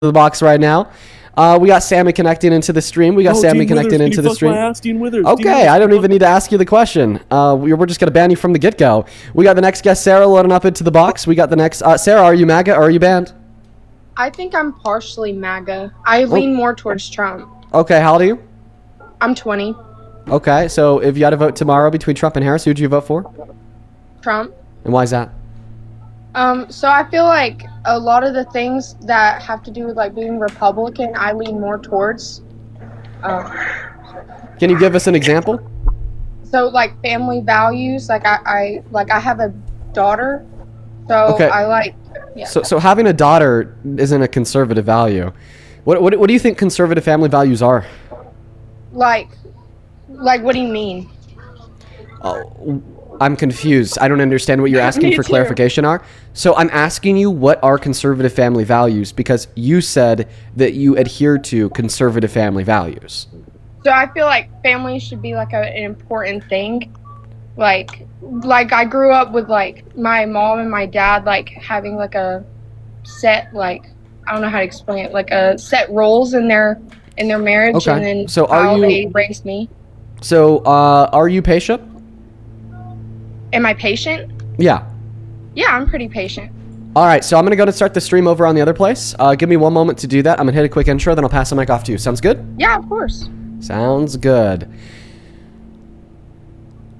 the box right now. We got Sammy connecting into the stream. We're just going to ask you the question. We're just going to ban you from the get-go. We got the next guest, Sarah, loading up into the box. We got the next... Sarah, are you MAGA or are you banned? I think I'm partially MAGA. I lean more towards Trump. Okay, how old are you? I'm 20. Okay, so if you had to vote tomorrow between Trump and Harris, who would you vote for? Trump. And why is that? So I feel like a lot of the things that have to do with like being Republican, I lean more towards. Can you give us an example? So like family values, like I have a daughter, so okay. I like. Yeah. So having a daughter isn't a conservative value. What do you think conservative family values are? Like what do you mean? Oh, I'm confused. I don't understand what you're asking for clarification are. So I'm asking you what are conservative family values because you said that you adhere to conservative family values. So I feel like family should be like an important thing. Like I grew up with like my mom and my dad like having like a set like I don't know how to explain it, like a set roles in their marriage, okay. And then so how they raised me. So are you patient? Am I patient? Yeah. Yeah, I'm pretty patient. All right, so I'm going to go to start the stream over on the other place. Give me one moment to do that. I'm going to hit a quick intro, then I'll pass the mic off to you. Sounds good? Yeah, of course. Sounds good.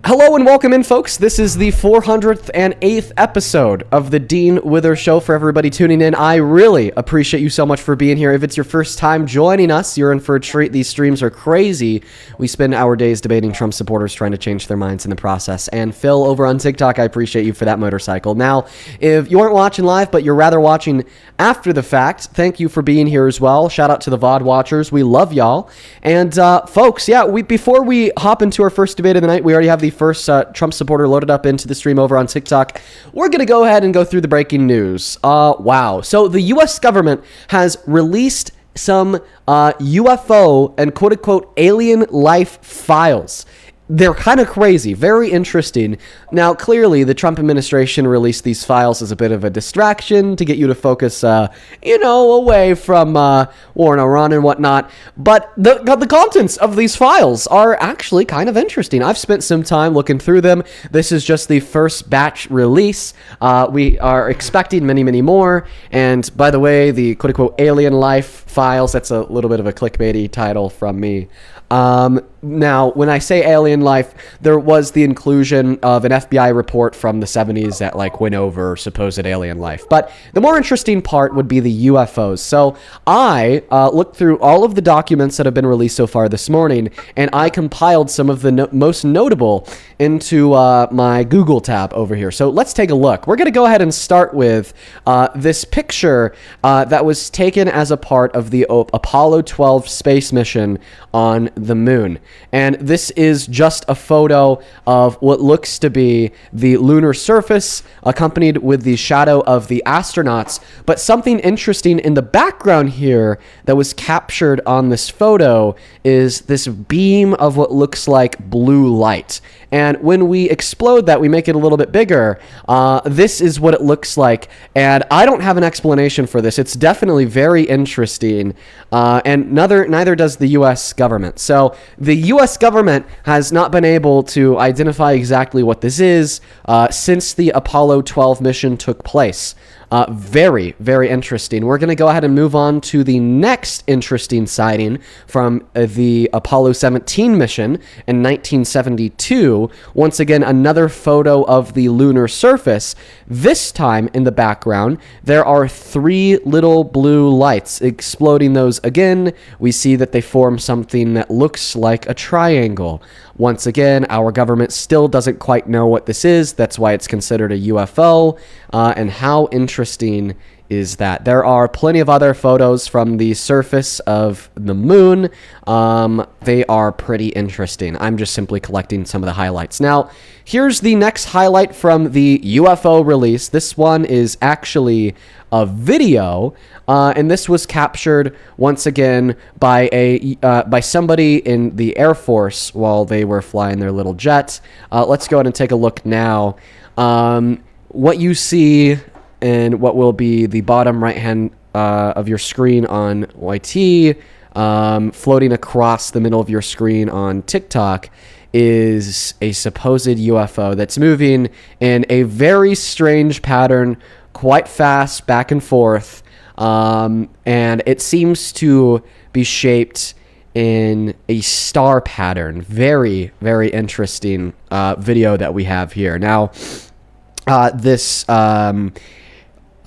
Hello and welcome in, folks. This is the 408th episode of the Dean Wither Show. For everybody tuning in, I really appreciate you so much for being here. If it's your first time joining us, you're in for a treat. These streams are crazy. We spend our days debating Trump supporters trying to change their minds in the process. And Phil over on TikTok, I appreciate you for that motorcycle. Now, if you aren't watching live, but you're rather watching after the fact, thank you for being here as well. Shout out to the VOD watchers. We love y'all. And folks, yeah, before we hop into our first debate of the night, we already have the first Trump supporter loaded up into the stream over on TikTok. We're going to go ahead and go through the breaking news. Wow. So the U.S. government has released some UFO and quote-unquote alien life files. They're kind of crazy, very interesting. Now, clearly, the Trump administration released these files as a bit of a distraction to get you to focus, away from war in Iran and whatnot. But the contents of these files are actually kind of interesting. I've spent some time looking through them. This is just the first batch release. We are expecting many, many more. And by the way, the quote-unquote alien life files, that's a little bit of a clickbaity title from me. Now, when I say alien life, there was the inclusion of an FBI report from the 70s that went over supposed alien life. But the more interesting part would be the UFOs. So I looked through all of the documents that have been released so far this morning, and I compiled some of the most notable into my Google tab over here. So let's take a look. We're going to go ahead and start with this picture that was taken as a part of the Apollo 12 space mission on the moon. And this is just a photo of what looks to be the lunar surface accompanied with the shadow of the astronauts. But something interesting in the background here that was captured on this photo is this beam of what looks like blue light. And when we explode that, we make it a little bit bigger. This is what it looks like. And I don't have an explanation for this. It's definitely very interesting. And neither does the U.S. government. So the U.S. government has not been able to identify exactly what this is since the Apollo 12 mission took place. Very, very interesting. We're going to go ahead and move on to the next interesting sighting from the Apollo 17 mission in 1972. Once again, another photo of the lunar surface. This time in the background, there are three little blue lights. Exploding those again, we see that they form something that looks like a triangle. Once again, our government still doesn't quite know what this is. That's why it's considered a UFO. And how interesting is that? There are plenty of other photos from the surface of the moon. They are pretty interesting. I'm just simply collecting some of the highlights. Now, here's the next highlight from the UFO release. This one is actually a video, and this was captured once again by somebody in the Air Force while they were flying their little jet. Let's go ahead and take a look now. What you see in what will be the bottom right-hand of your screen on YT, floating across the middle of your screen on TikTok, is a supposed UFO that's moving in a very strange pattern, quite fast, back and forth, and it seems to be shaped in a star pattern. Very, very interesting video that we have here. Now, this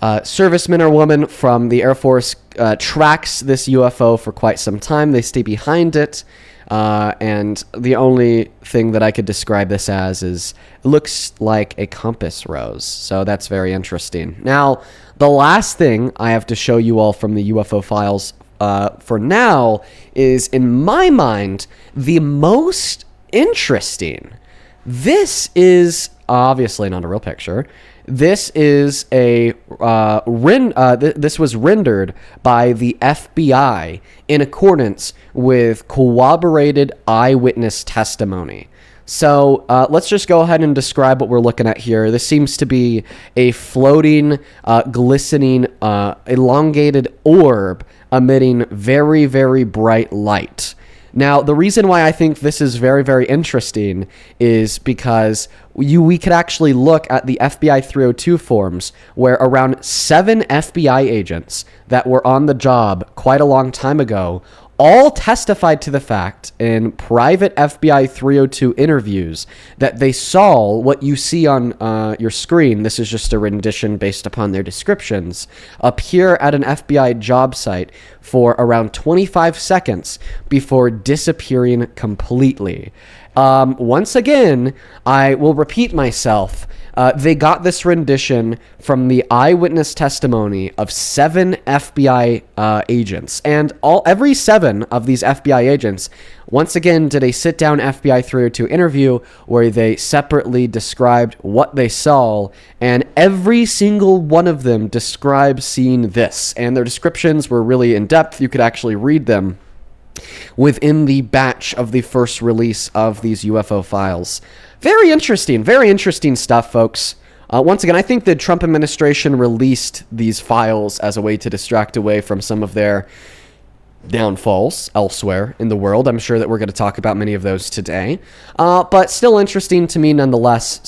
serviceman or woman from the Air Force tracks this UFO for quite some time. They stay behind it. And the only thing that I could describe this as is it looks like a compass rose. So that's very interesting. Now, the last thing I have to show you all from the UFO files for now is, in my mind, the most interesting. This is obviously not a real picture. This is this was rendered by the FBI in accordance with corroborated eyewitness testimony. So let's just go ahead and describe what we're looking at here. This seems to be a floating, glistening, elongated orb emitting very, very bright light. Now, the reason why I think this is very, very interesting is because we could actually look at the FBI 302 forms where around 7 FBI agents that were on the job quite a long time ago all testified to the fact in private FBI 302 interviews that they saw what you see on your screen. This is just a rendition based upon their descriptions. Appear at an FBI job site for around 25 seconds before disappearing completely. Once again, I will repeat myself. They got this rendition from the eyewitness testimony of 7 FBI agents. And every 7 of these FBI agents, once again, did a sit-down FBI 302 interview where they separately described what they saw. And every single one of them described seeing this. And their descriptions were really in-depth. You could actually read them within the batch of the first release of these UFO files. Very interesting stuff, folks. Once again, I think the Trump administration released these files as a way to distract away from some of their downfalls elsewhere in the world. I'm sure that we're going to talk about many of those today. But still interesting to me nonetheless.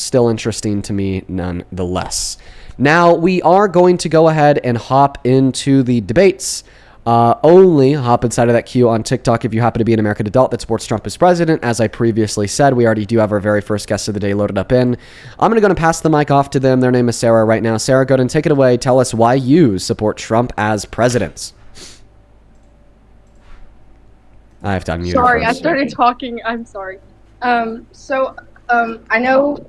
Now, we are going to go ahead and hop into the debates. Only hop inside of that queue on TikTok if you happen to be an American adult that supports Trump as president. As I previously said, we already do have our very first guest of the day loaded up in. I'm going to go and pass the mic off to them. Their name is Sarah right now. Sarah, go ahead and take it away. Tell us why you support Trump as president. I have to unmute. Sorry, I started talking. I'm sorry. I know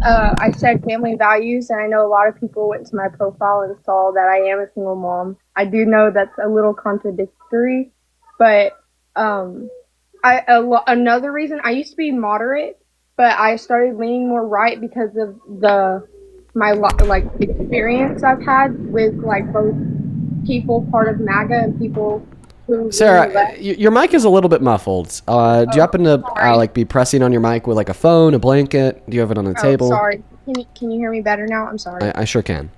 I said family values, and I know a lot of people went to my profile and saw that I am a single mom. I do know that's a little contradictory, but another reason, I used to be moderate, but I started leaning more right because of my experience I've had with both people part of MAGA and people who. Sarah, your mic is a little bit muffled. Do you happen to be pressing on your mic with a phone, a blanket? Do you have it on the table? Sorry. Can you hear me better now? I'm sorry. I sure can.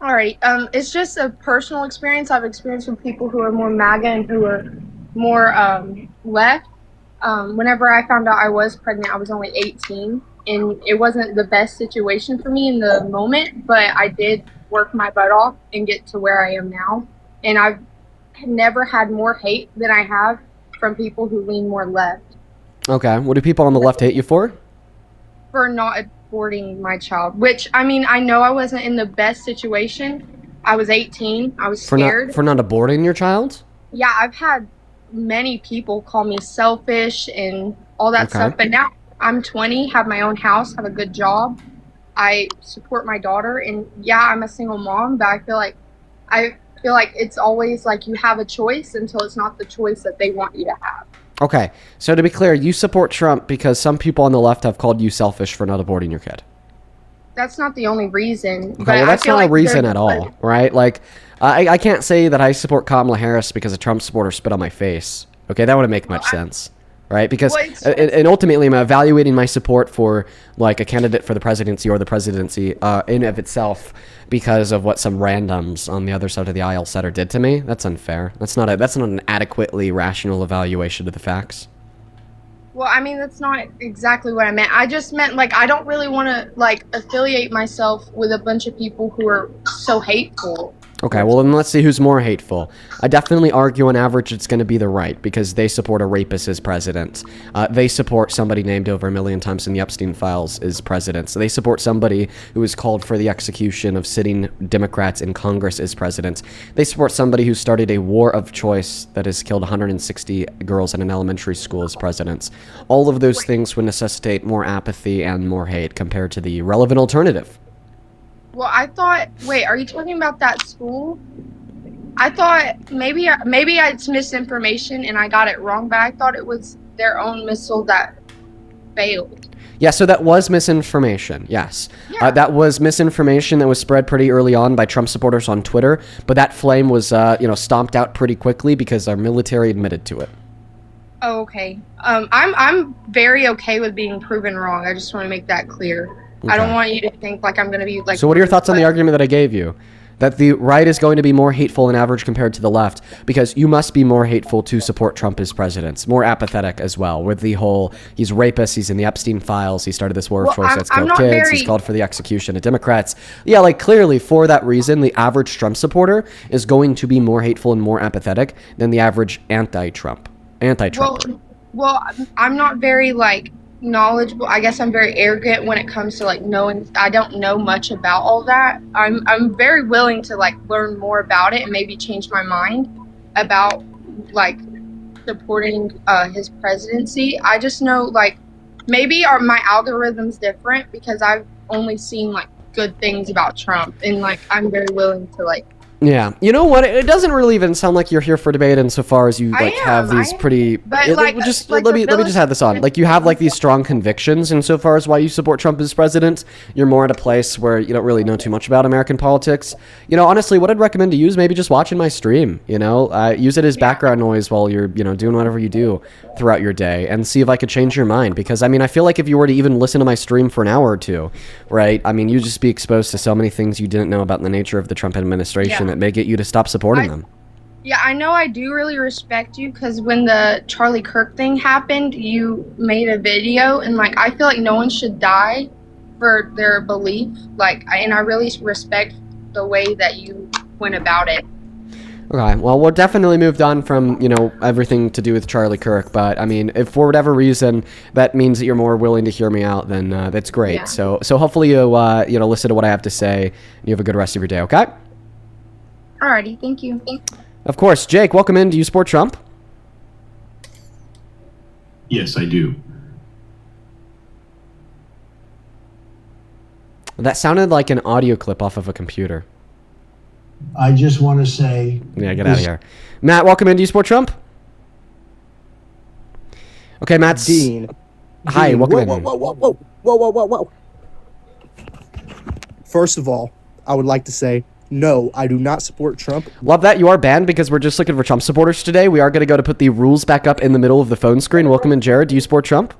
Alright, it's just a personal experience I've experienced with people who are more MAGA and who are more left. Whenever I found out I was pregnant, I was only 18, and it wasn't the best situation for me in the moment, but I did work my butt off and get to where I am now. And I've never had more hate than I have from people who lean more left. Okay, what do people on the left hate you for? For not aborting my child, which, I mean, I know I wasn't in the best situation. I was 18. I was scared. For not aborting your child? Yeah, I've had many people call me selfish and all that stuff, but now I'm 20, have my own house, have a good job. I support my daughter, and yeah, I'm a single mom, but I feel like it's always you have a choice until it's not the choice that they want you to have. Okay, so to be clear, you support Trump because some people on the left have called you selfish for not aborting your kid. That's not the only reason. Okay, well, that's not a reason at all, right? I can't say that I support Kamala Harris because a Trump supporter spit on my face. Okay, that wouldn't make much sense. right? Because Well, and ultimately, I'm evaluating my support for like a candidate for the presidency or the presidency in of itself because of what some randoms on the other side of the aisle said or did to me. That's unfair. That's not an adequately rational evaluation of the facts. Well, I mean, that's not exactly what I meant. I just meant, like, I don't really want to, like, affiliate myself with a bunch of people who are so hateful. Okay, well, then let's see who's more hateful. I definitely argue on average it's going to be the right, because they support a rapist as president. They support somebody named over 1 million times in the Epstein files as president. So they support somebody who has called for the execution of sitting Democrats in Congress as president. They support somebody who started a war of choice that has killed 160 girls in an elementary school as president. All of those things would necessitate more apathy and more hate compared to the relevant alternative. Well, I thought, wait, are you talking about that school? I thought maybe it's misinformation and I got it wrong, but I thought it was their own missile that failed. Yeah, so that was misinformation, yes. Yeah. That was misinformation that was spread pretty early on by Trump supporters on Twitter, but that flame was, stomped out pretty quickly because our military admitted to it. Oh, okay. I'm very okay with being proven wrong. I just want to make that clear. Okay. I don't want you to think like I'm going to be like... So what are your thoughts on the argument that I gave you? That the right is going to be more hateful on average compared to the left, because you must be more hateful to support Trump as president, more apathetic as well, with the whole, he's rapist, he's in the Epstein files, he started this war of choice that's killed kids, he's called for the execution of Democrats. Yeah, like clearly for that reason, the average Trump supporter is going to be more hateful and more apathetic than the average anti-Trumper. Well, I'm not very like knowledgeable. I guess I'm very arrogant when it comes to like knowing. I don't know much about all that. I'm very willing to like learn more about it and maybe change my mind about like supporting his presidency. I just know like maybe my algorithm's different because I've only seen like good things about Trump, and like I'm very willing to like... Yeah, you know what? It doesn't really even sound like you're here for debate insofar as you like have these pretty. But let me just have this on. Like you have like these strong convictions insofar as why you support Trump as president. You're more at a place where you don't really know too much about American politics. You know, honestly, what I'd recommend to you is maybe just watching my stream. You know, use it as background noise while you're doing whatever you do throughout your day, and see if I could change your mind. Because I mean, I feel like if you were to even listen to my stream for an hour or two, right? I mean, you'd just be exposed to so many things you didn't know about the nature of the Trump administration. Yeah. That may get you to stop supporting them. Yeah, I know I do really respect you because when the Charlie Kirk thing happened, you made a video, and like I feel like no one should die for their belief. And I really respect the way that you went about it. Okay, well, we're definitely moved on from, everything to do with Charlie Kirk, but, I mean, if for whatever reason that means that you're more willing to hear me out, then that's great. Yeah. So hopefully you, listen to what I have to say, and you have a good rest of your day, okay? Alrighty, thank you. Of course. Jake, welcome in. Do you support Trump? Yes, I do. That sounded like an audio clip off of a computer. I just want to say... Yeah, get out of here. Matt, welcome in. Do you support Trump? Okay, Matt's... Dean. Hi, welcome in. Whoa. First of all, I would like to say, no, I do not support Trump. Love that. You are banned because we're just looking for Trump supporters today. We are going to go to put the rules back up in the middle of the phone screen. Welcome in, Jared. Do you support Trump?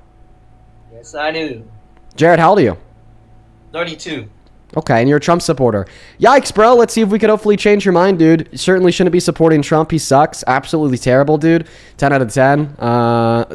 Yes, I do. Jared, how old are you? 32. Okay, and you're a Trump supporter. Yikes, bro. Let's see if we could hopefully change your mind, dude. You certainly shouldn't be supporting Trump. He sucks. Absolutely terrible, dude. 10 out of 10.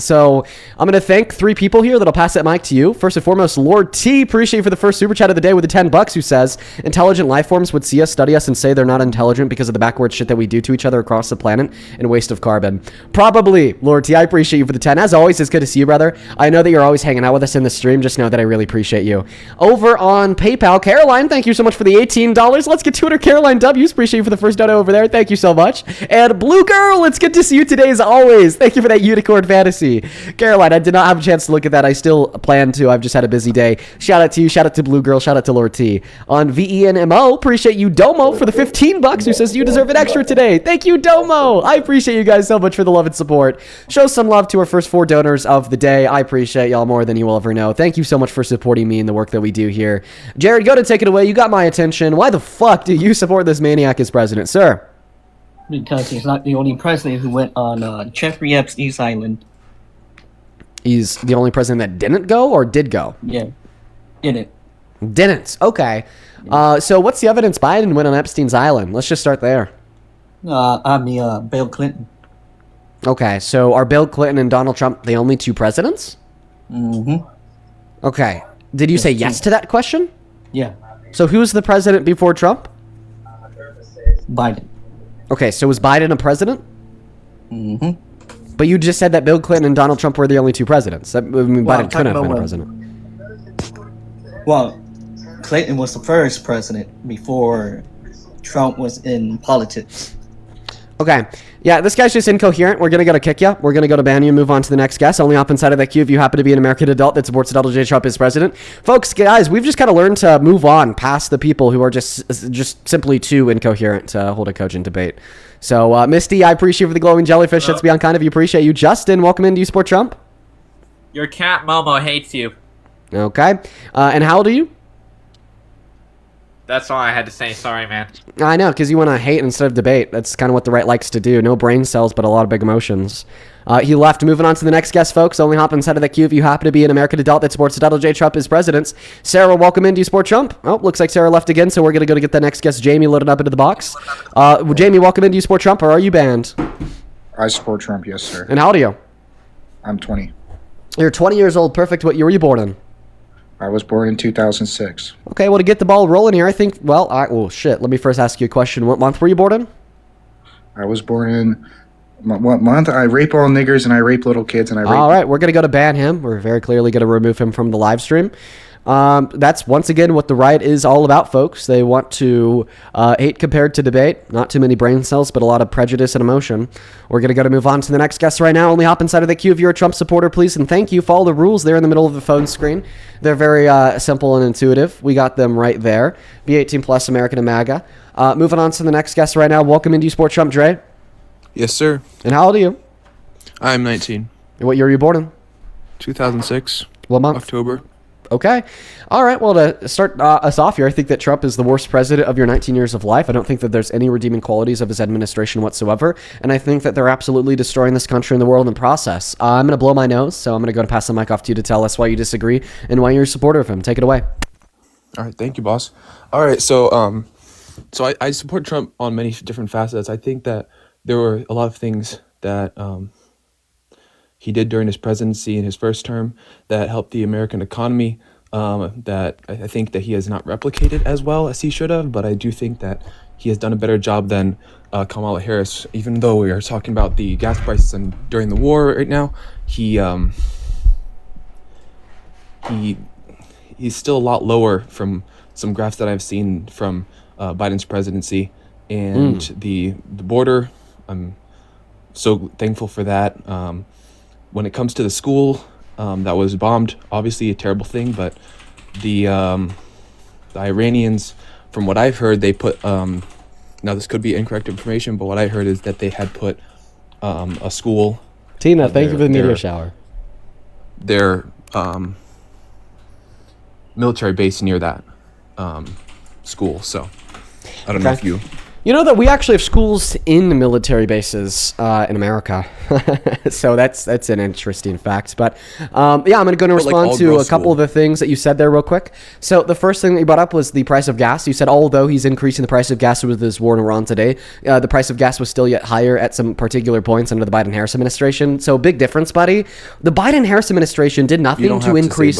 So I'm going to thank 3 people here that'll pass that mic to you. First and foremost, Lord T. Appreciate you for the first super chat of the day with the $10, who says, intelligent life forms would see us, study us, and say they're not intelligent because of the backward shit that we do to each other across the planet and waste of carbon. Probably, Lord T. I appreciate you for the 10. As always, it's good to see you, brother. I know that you're always hanging out with us in the stream. Just know that I really appreciate you. Over on PayPal, Caroline, thank you so much for the $18. Let's get to it, or Caroline W's. Appreciate you for the first dono over there. Thank you so much. And Blue Girl, it's good to see you today as always. Thank you for that unicorn fantasy. Caroline, I did not have a chance to look at that. I still plan to. I've just had a busy day. Shout out to you. Shout out to Blue Girl. Shout out to Lord T. On VENMO, appreciate you, Domo, for the $15, who says you deserve an extra today. Thank you, Domo. I appreciate you guys so much for the love and support. Show some love to our first 4 donors of the day. I appreciate y'all more than you will ever know. Thank you so much for supporting me and the work that we do here. Jared, go to take it away. You got my attention. Why the fuck do you support this maniac as president, sir? Because he's not the only president who went on Jeffrey Epstein's island. He's the only president that didn't go or did go? Yeah. Didn't. Didn't. Okay. So what's the evidence Biden went on Epstein's Island? Let's just start there. Bill Clinton. Okay, so are Bill Clinton and Donald Trump the only two presidents? Mm-hmm. Okay. Did you say yes to that question? Yeah. So who's the president before Trump? Biden. Okay, so was Biden a president? Mm-hmm. But you just said that Bill Clinton and Donald Trump were the only two presidents. Biden couldn't have been a about president. Well, Clinton was the first president before Trump was in politics. Okay. Yeah, this guy's just incoherent. We're going to go to kick you. We're going to go to ban you and move on to the next guest. Only hop inside of that queue if you happen to be an American adult that supports Donald J. Trump as president. Folks, guys, we've just got to learn to move on past the people who are just simply too incoherent to hold a cogent debate. So, Misty, I appreciate you for the glowing jellyfish. That's beyond kind of you. Appreciate you. Justin, welcome in. Do you support Trump? Your cat Momo hates you. Okay. And how old are you? That's all I had to say. Sorry, man. I know, because you want to hate instead of debate. That's kind of what the right likes to do. No brain cells, but a lot of big emotions. He left. Moving on to the next guest, folks. Only hop inside of the queue if you happen to be an American adult that supports Donald J. Trump as president. Sarah, welcome in. Do you support Trump? Oh, looks like Sarah left again, so we're going to go to get the next guest, Jamie, loaded up into the box. Jamie, welcome in. Do you support Trump, or are you banned? I support Trump, yes, sir. And how old are you? I'm 20. You're 20 years old. Perfect. What year were you born in? I was born in 2006. Okay, well, to get the ball rolling here, I think, well, shit. Let me first ask you a question. What month were you born in? I was born in what month? I rape all niggers and I rape little kids and I rape... All right, we're going to go to ban him. We're very clearly going to remove him from the live stream. That's, once again, what the right is all about, folks. They want to hate compared to debate. Not too many brain cells, but a lot of prejudice and emotion. We're going to move on to the next guest right now. Only hop inside of the queue if you're a Trump supporter, please. And thank you. Follow the rules there in the middle of the phone screen. They're very simple and intuitive. We got them right there. Be 18 plus, American and MAGA. Moving on to the next guest right now. Welcome into Sport Trump, Dre. Yes, sir. And how old are you? I'm 19. And what year were you born in? 2006. What month? October. Okay. All right. Well, to start us off here, I think that Trump is the worst president of your 19 years of life. I don't think that there's any redeeming qualities of his administration whatsoever. And I think that they're absolutely destroying this country and the world in the process. I'm going to blow my nose, so I'm going to go and pass the mic off to you to tell us why you disagree and why you're a supporter of him. Take it away. All right. Thank you, boss. All right. So I support Trump on many different facets. I think that there were a lot of things that he did during his presidency in his first term that helped the American economy, that I think that he has not replicated as well as he should have, but I do think that he has done a better job than Kamala Harris. Even though we are talking about the gas prices and during the war right now, he's still a lot lower from some graphs that I've seen from Biden's presidency and the border. I'm so thankful for that. When it comes to the school that was bombed, obviously a terrible thing, but the Iranians, from what I've heard, they put, now this could be incorrect information, but what I heard is that they had put a school. Tina, thank you for the meteor shower. Their military base near that school, so I don't know if you... You know that we actually have schools in military bases in America, so that's an interesting fact. But I'm going to go and respond to a couple of the things that you said there real quick. So the first thing that you brought up was the price of gas. You said although he's increasing the price of gas with this war in Iran today, the price of gas was still yet higher at some particular points under the Biden-Harris administration. So big difference, buddy. The Biden-Harris administration did nothing to increase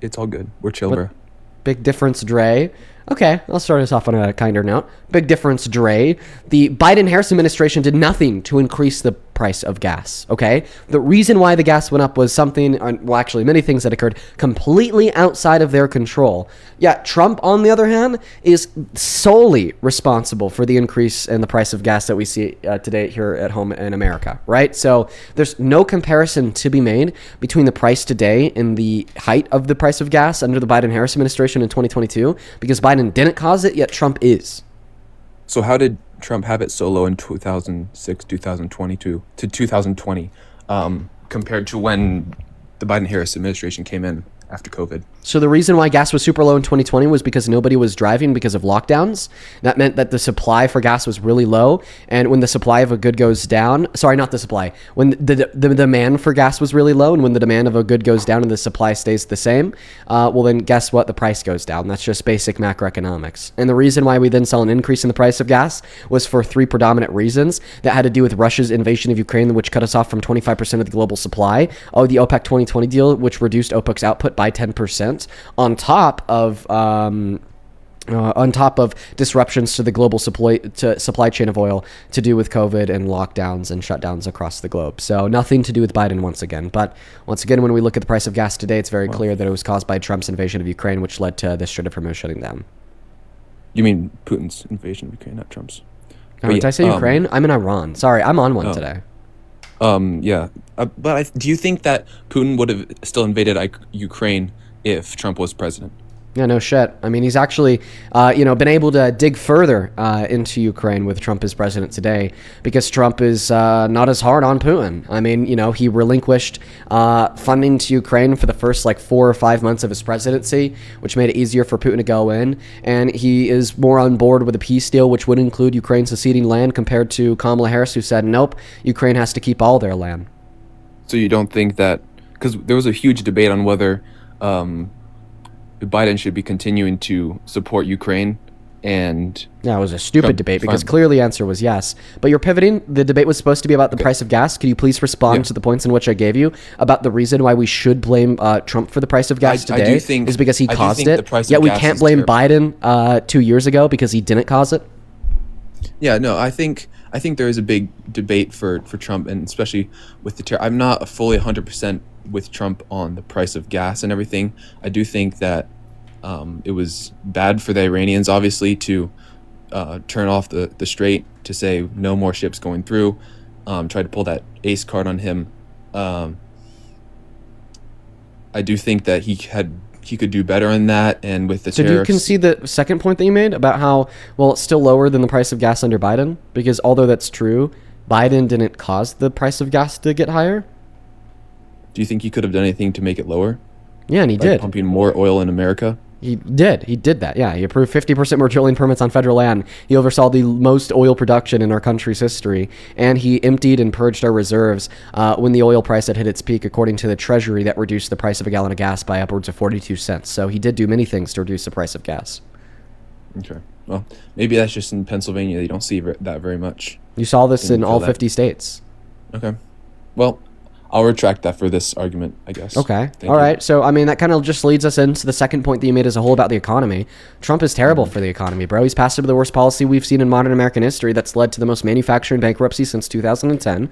it's all good. We're chill, bro. Big difference, Dre. Okay, I'll start us off on a kinder note. Big difference, Dre. The Biden-Harris administration did nothing to increase the price of gas, okay? The reason why the gas went up was something, well, actually many things that occurred completely outside of their control. Yeah, Trump, on the other hand, is solely responsible for the increase in the price of gas that we see today here at home in America, right? So there's no comparison to be made between the price today and the height of the price of gas under the Biden-Harris administration in 2022, because Biden didn't cause it, yet Trump is. So how did Trump have it so low in 2006, 2022 to 2020 compared to when the Biden-Harris administration came in? after COVID. So the reason why gas was super low in 2020 was because nobody was driving because of lockdowns. That meant that the supply for gas was really low. And when the supply of a good goes down, sorry, not the supply, when the demand for gas was really low, and when the demand of a good goes down and the supply stays the same, well, then guess what? The price goes down. That's just basic macroeconomics. And the reason why we then saw an increase in the price of gas was for three predominant reasons that had to do with Russia's invasion of Ukraine, which cut us off from 25% of the global supply. Oh, the OPEC 2020 deal, which reduced OPEC's output by 10%. On top of disruptions to the global supply chain of oil to do with COVID and lockdowns and shutdowns across the globe. So nothing to do with Biden once again. But once again, when we look at the price of gas today, it's very clear that it was caused by Trump's invasion of Ukraine, which led to the Strait of Hormuz shutting down. You mean Putin's invasion of Ukraine, not Trump's? Oh, did I say Ukraine? I'm in Iran. Sorry, I'm on one today. Yeah. But do you think that Putin would have still invaded Ukraine if Trump was president? Yeah, no shit. I mean, he's actually, been able to dig further into Ukraine with Trump as president today because Trump is not as hard on Putin. I mean, he relinquished funding to Ukraine for the first 4 or 5 months of his presidency, which made it easier for Putin to go in. And he is more on board with a peace deal, which would include Ukraine seceding land compared to Kamala Harris, who said, nope, Ukraine has to keep all their land. So you don't think that, because there was a huge debate on whether Biden should be continuing to support Ukraine, and yeah, it was a stupid debate because clearly the answer was yes. But you're pivoting. The debate was supposed to be about the price of gas. Could you please respond to the points in which I gave you about the reason why we should blame Trump for the price of gas today? I do think, is because he caused it. Yet we can't blame Biden 2 years ago because he didn't cause it. Yeah, no, I think there is a big debate for Trump, and especially with the tariff. I'm not fully 100% with Trump on the price of gas and everything. I do think that it was bad for the Iranians, obviously, to turn off the strait, to say no more ships going through, try to pull that ace card on him. I do think that he could do better in that, and with the tariffs. So do you concede the second point that you made about how, well, it's still lower than the price of gas under Biden? Because although that's true, Biden didn't cause the price of gas to get higher? Do you think he could have done anything to make it lower? Yeah, and he did. Pumping more oil in America? He did that. Yeah, he approved 50% more drilling permits on federal land. He oversaw the most oil production in our country's history, and he emptied and purged our reserves when the oil price had hit its peak, according to the Treasury, that reduced the price of a gallon of gas by upwards of 42 cents. So he did do many things to reduce the price of gas. Okay. Well, maybe that's just in Pennsylvania. You don't see that very much. You saw this in all 50 states. Okay. Well, I'll retract that for this argument, I guess. Okay. All right. So, I mean, that kind of just leads us into the second point that you made as a whole about the economy. Trump is terrible for the economy, bro. He's passed the worst policy we've seen in modern American history that's led to the most manufacturing bankruptcy since 2010,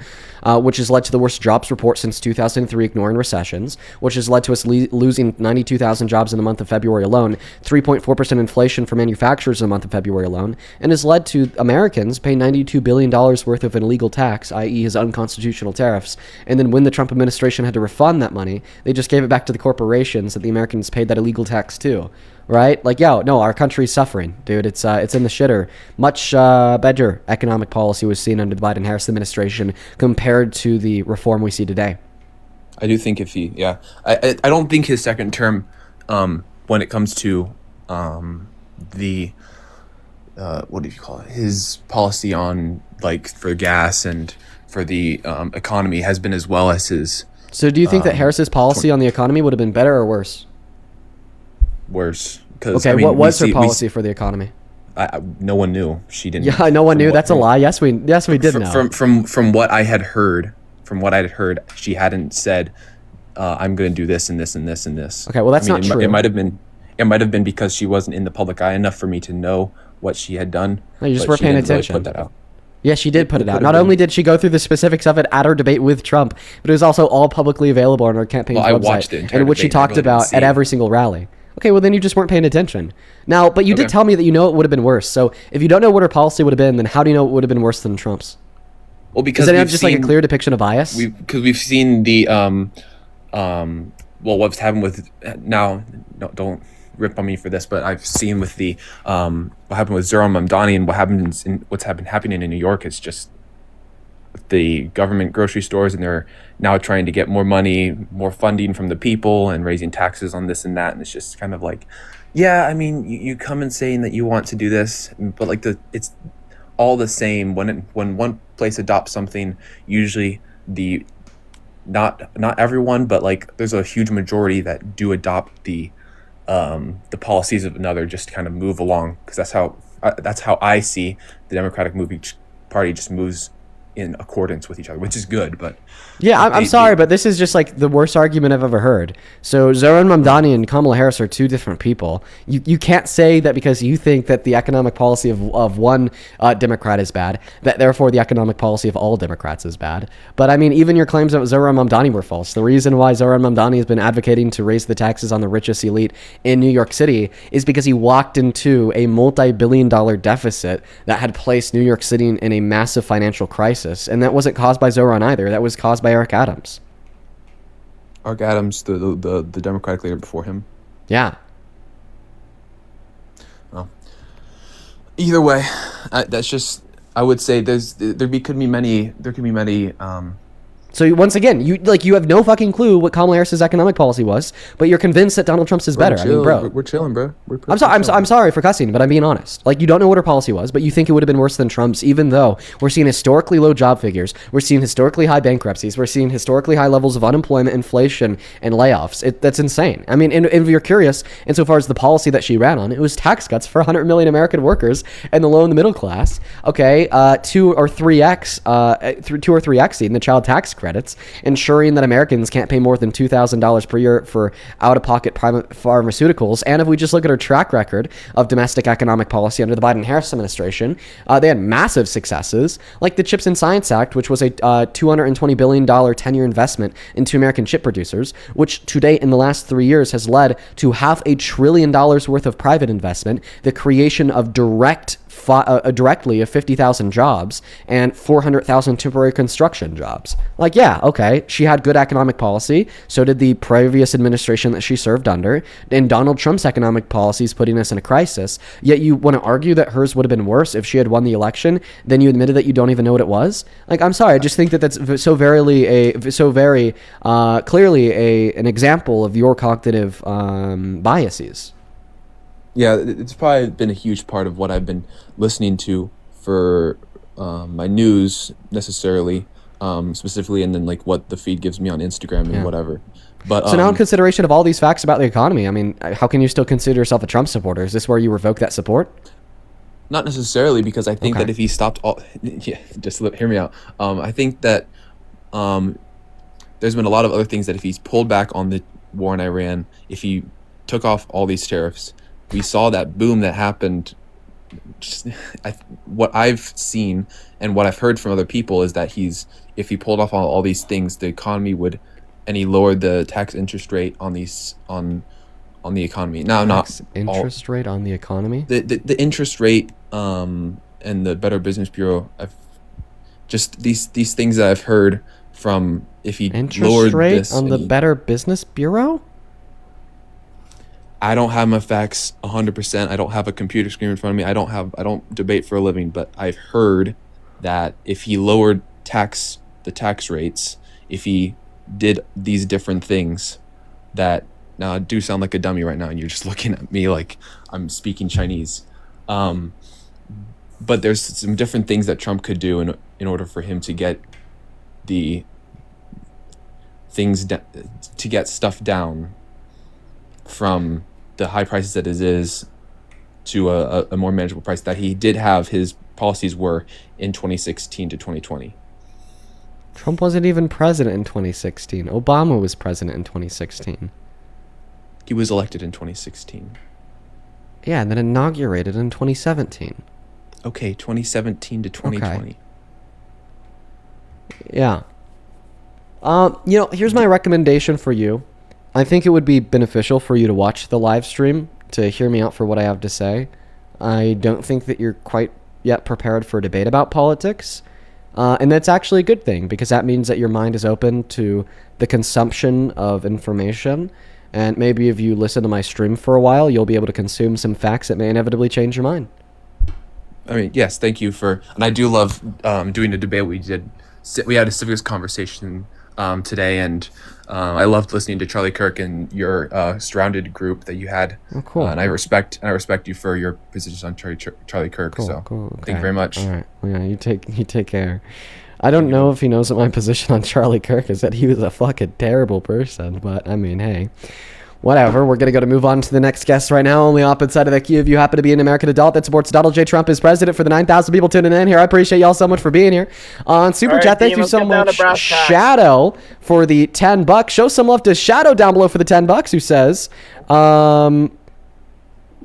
which has led to the worst jobs report since 2003, ignoring recessions, which has led to us losing 92,000 jobs in the month of February alone, 3.4% inflation for manufacturers in the month of February alone, and has led to Americans paying $92 billion worth of an illegal tax, i.e. his unconstitutional tariffs, and then when the Trump administration had to refund that money, they just gave it back to the corporations that the Americans paid that illegal tax to, right? Our country's suffering, dude. It's in the shitter. Much better economic policy was seen under the Biden-Harris administration compared to the reform we see today. I do think I don't think his second term, when it comes to the what do you call it? His policy on for gas and for the economy has been as well as his. So do you think that Harris's policy on the economy would have been better or worse? Worse. Okay, what was her policy for the economy? No one knew. She didn't. Yeah, no one knew. That's a lie. Yes, we did know. From what I had heard, she hadn't said, "I'm going to do this and this and this and this." Okay, well that's not true. It might have been because she wasn't in the public eye enough for me to know what she had done. No, you just weren't paying attention. Really put that out. Yeah, she did put it out. Not only did she go through the specifics of it at her debate with Trump, but it was also all publicly available on her campaign's website. I watched the entire debate, she talked about at every single rally. Okay, well then you just weren't paying attention. Now, but you did tell me that you know it would have been worse. So if you don't know what her policy would have been, then how do you know it would have been worse than Trump's? Well, because is that just like a clear depiction of bias? Because we've seen the what's happened with now. No, don't rip on me for this, but I've seen with the what happened with Zohran Mamdani and what's been happening in New York is just the government grocery stores, and they're now trying to get more money, more funding from the people, and raising taxes on this and that. And it's just kind of like, yeah, I mean, you come and saying that you want to do this, but like it's all the same. When one place adopts something, usually not everyone, but like there's a huge majority that do adopt the policies of another, just kind of move along, because that's how I see the Democratic Party just moves in accordance with each other, which is good. But yeah, I'm sorry, but this is just like the worst argument I've ever heard. So Zoran Mamdani and Kamala Harris are two different people. You can't say that because you think that the economic policy of one Democrat is bad, that therefore the economic policy of all Democrats is bad. But I mean, even your claims about Zoran Mamdani were false. The reason why Zoran Mamdani has been advocating to raise the taxes on the richest elite in New York City is because he walked into a multi-billion-dollar deficit that had placed New York City in a massive financial crisis. And that wasn't caused by Zoran either. That was caused by Eric Adams. Eric Adams, the Democratic leader before him. Yeah. Well, either way, that's just, I would say there could be many. So once again, you have no fucking clue what Kamala Harris's economic policy was, but you're convinced that Donald Trump's is better. I mean, bro, we're chilling, bro. I'm sorry for cussing, but I'm being honest. Like, you don't know what her policy was, but you think it would have been worse than Trump's, even though we're seeing historically low job figures, we're seeing historically high bankruptcies, we're seeing historically high levels of unemployment, inflation, and layoffs. That's insane. I mean, and if you're curious, insofar as the policy that she ran on, it was tax cuts for 100 million American workers and the low and the middle class. Okay, 2 or 3x in the child tax credits, ensuring that Americans can't pay more than $2,000 per year for out-of-pocket private pharmaceuticals. And if we just look at our track record of domestic economic policy under the Biden-Harris administration, they had massive successes, like the CHIPS and Science Act, which was a $220 billion 10-year investment into American chip producers, which to date in the last 3 years has led to $500 billion worth of private investment, the creation of directly of 50,000 jobs and 400,000 temporary construction jobs. Like, yeah, okay, she had good economic policy. So did the previous administration that she served under. And Donald Trump's economic policies putting us in a crisis. Yet you want to argue that hers would have been worse if she had won the election. Then you admitted that you don't even know what it was. Like, I'm sorry, I just think that that's so very clearly an example of your cognitive biases. Yeah, it's probably been a huge part of what I've been listening to for my news necessarily, specifically, and then like what the feed gives me on Instagram and whatever. But so now, in consideration of all these facts about the economy, I mean, how can you still consider yourself a Trump supporter? Is this where you revoke that support? Not necessarily, because I think that if he stopped hear me out. I think that there's been a lot of other things that if he's pulled back on the war in Iran, if he took off all these tariffs, we saw that boom that happened. What I've seen and what I've heard from other people is that if he pulled off all these things, the economy would, and he lowered the tax interest rate on these on the economy. Now, interest rate on the economy. The interest rate and the Better Business Bureau. These things that I've heard from, if he lowered rate this on the Better Business Bureau. I don't have my facts 100%. I don't have a computer screen in front of me. I don't debate for a living, but I've heard that if he lowered the tax rates, if he did these different things, that, now I do sound like a dummy right now, and you're just looking at me like I'm speaking Chinese. But there's some different things that Trump could do in order for him to get the things to get stuff down from the high prices that it is to a more manageable price that he did have. His policies were in 2016 to 2020. Trump wasn't even president in 2016. Obama was president in 2016. He was elected in 2016. Yeah, and then inaugurated in 2017. Okay, 2017 to 2020. Okay. Yeah. Here's my recommendation for you. I think it would be beneficial for you to watch the live stream to hear me out for what I have to say. I don't think that you're quite yet prepared for a debate about politics. And that's actually a good thing, because that means that your mind is open to the consumption of information. And maybe if you listen to my stream for a while, you'll be able to consume some facts that may inevitably change your mind. I mean, yes, thank you and I do love doing the debate we did we had a civics conversation today, and I loved listening to Charlie Kirk and your surrounded group that you had. Oh, cool. And I respect you for your positions on Charlie Kirk. Cool, So cool. Okay. thank you very much. All right. Well, yeah, you take care. I don't know if he knows what my position on Charlie Kirk is, that he was a fucking terrible person, but I mean, hey. Whatever, we're going to move on to the next guest right now. Only opposite side of the queue, if you happen to be an American adult that supports Donald J. Trump as president, for the 9,000 people tuning in here, I appreciate y'all so much for being here. On Super Chat, thank you so much, Shadow, for the $10. Show some love to Shadow down below for the $10, who says,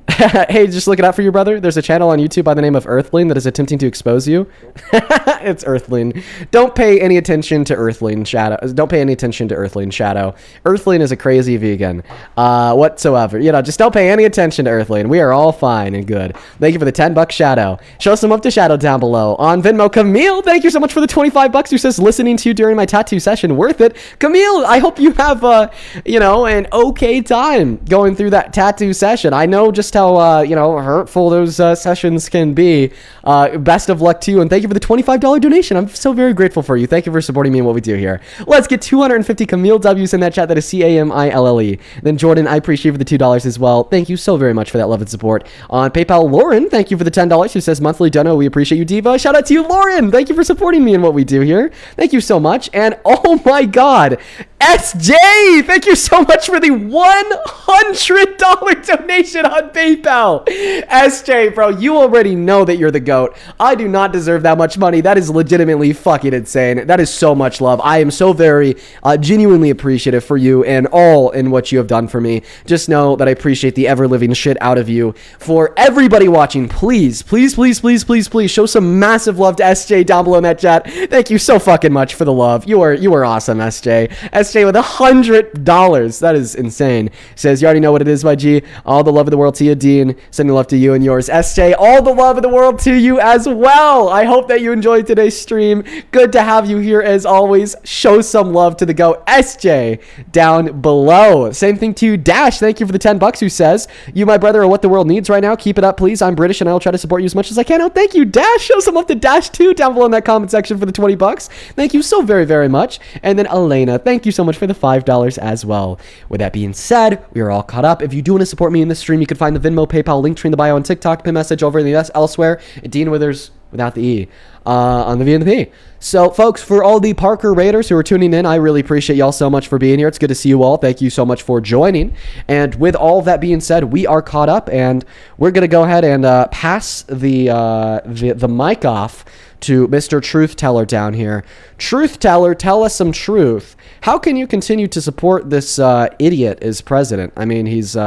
hey, just look it up for you, brother. There's a channel on YouTube by the name of Earthling that is attempting to expose you. It's Earthling. Don't pay any attention to Earthling, Shadow. Don't pay any attention to Earthling, Shadow. Earthling is a crazy vegan whatsoever. Just don't pay any attention to Earthling. We are all fine and good. Thank you for the $10, Shadow. Show some up to Shadow down below. On Venmo, Camille, thank you so much for the $25, who says, listening to you during my tattoo session, worth it. Camille, I hope you have, an okay time going through that tattoo session. I know just how hurtful those sessions can be. Best of luck to you, and thank you for the $25 donation. I'm so very grateful for you. Thank you for supporting me and what we do here. Let's get 250 Camille W's in that chat. That is CAMILLE. Then Jordan, I appreciate you for the $2 as well. Thank you so very much for that love and support. On PayPal, Lauren, thank you for the $10, who says monthly dono. We appreciate you, Diva. Shout out to you, Lauren. Thank you for supporting me and what we do here. Thank you so much. And oh my God, SJ, thank you so much for the $100 donation on PayPal. SJ, bro, you already know that you're the GOAT. I do not deserve that much money. That is legitimately fucking insane. That is so much love. I am so very genuinely appreciative for you and all in what you have done for me. Just know that I appreciate the ever-living shit out of you. For everybody watching, please, please, please, please, please, please show some massive love to SJ down below in that chat. Thank you so fucking much for the love. You are awesome, SJ. SJ with $100. That is insane. Says, you already know what it is, my G. All the love of the world to you, Dean. Sending love to you and yours. SJ, all the love of the world to you as well. I hope that you enjoyed today's stream. Good to have you here as always. Show some love to the GOAT, SJ, down below. Same thing to Dash. Thank you for the $10, who says, you, my brother, are what the world needs right now. Keep it up, please. I'm British and I will try to support you as much as I can. Oh, thank you, Dash. Show some love to Dash too down below in that comment section for the $20. Thank you so very, very much. And then Elena, thank you so much for the $5 as well. With that being said, we are all caught up. If you do want to support me in this stream, you can find the Venmo, PayPal link tree in the bio on TikTok, pin message over in the US elsewhere, and Dean Withers without the E on the V and the P. So, folks, for all the Parker Raiders who are tuning in, I really appreciate y'all so much for being here. It's good to see you all. Thank you so much for joining. And with all of that being said, we are caught up, and we're going to go ahead and pass the mic off to Mr. Truth Teller down here. Truth Teller, tell us some truth. How can you continue to support this idiot as president? I mean, his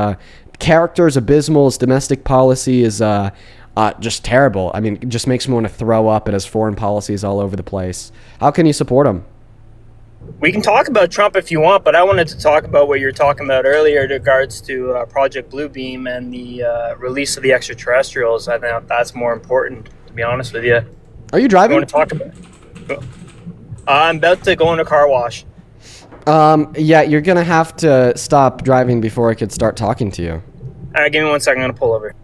character is abysmal. His domestic policy is just terrible. I mean, it just makes me want to throw up, and his foreign policy is all over the place. How can you support him? We can talk about Trump if you want, but I wanted to talk about what you were talking about earlier in regards to Project Bluebeam and the release of the extraterrestrials. I think that's more important, to be honest with you. Are you driving? I want to talk about it. I'm about to go in a car wash. Yeah, you're going to have to stop driving before I could start talking to you. All right, give me 1 second. I'm going to pull over.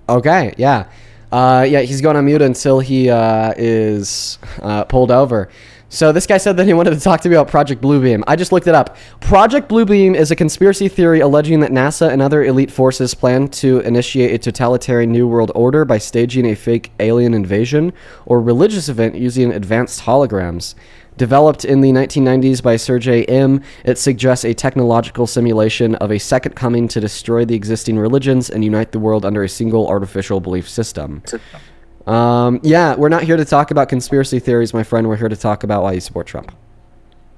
Okay, yeah. Yeah, he's going on mute until he is pulled over. So this guy said that he wanted to talk to me about Project Bluebeam. I just looked it up. Project Bluebeam is a conspiracy theory alleging that NASA and other elite forces plan to initiate a totalitarian New World Order by staging a fake alien invasion or religious event using advanced holograms. Developed in the 1990s by Sergey M., it suggests a technological simulation of a second coming to destroy the existing religions and unite the world under a single artificial belief system. Yeah, we're not here to talk about conspiracy theories, my friend. We're here to talk about why you support Trump.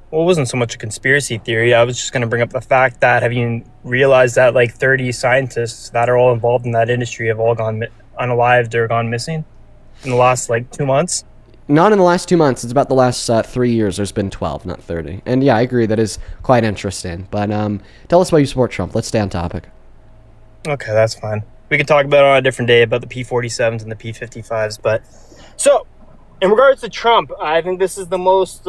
Well, it wasn't so much a conspiracy theory. I was just going to bring up the fact that, have you realized that like 30 scientists that are all involved in that industry have all gone unalived or gone missing in the last like 2 months? Not in the last 2 months. It's about the last 3 years. There's been 12, not 30. And yeah, I agree. That is quite interesting. But tell us why you support Trump. Let's stay on topic. Okay, that's fine. We can talk about it on a different day about the P-47s and the P-55s. But so, in regards to Trump, I think this is the most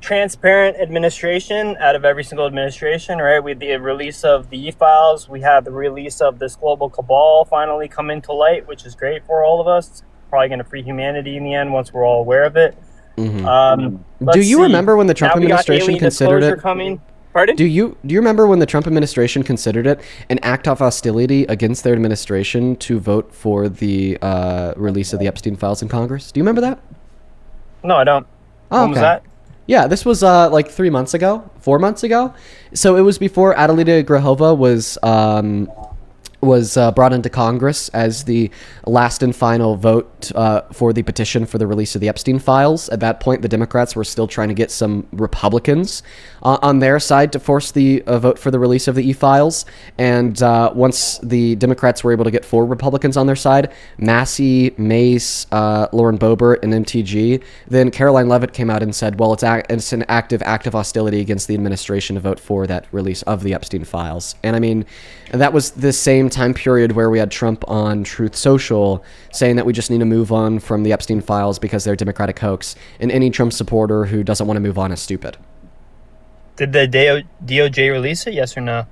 transparent administration out of every single administration, right? With the release of the e-files, we have the release of this global cabal finally coming to light, which is great for all of us. probably going to free humanity in the end once we're all aware of it. Do Let's you see. remember when the Trump Now we got administration alien considered disclosure it? coming. Pardon? Do you remember when the Trump administration considered it an act of hostility against their administration to vote for the release of the Epstein files in Congress? Do you remember that? No, I don't. Oh, When was that? Yeah, this was like 4 months ago. So it was before Adelita Grahova was brought into Congress as the last and final vote for the petition for the release of the Epstein files. At that point, the Democrats were still trying to get some Republicans on their side to force the vote for the release of the e-files. And once the Democrats were able to get 4 Republicans on their side, Massey, Mace, Lauren Boebert, and MTG, then Caroline Leavitt came out and said, well, it's an active act of hostility against the administration to vote for that release of the Epstein files. And I mean, that was the same time period where we had Trump on Truth Social saying that we just need to move on from the Epstein files because they're Democratic hoax, and any Trump supporter who doesn't want to move on is stupid. Did the DOJ release it? Yes or no?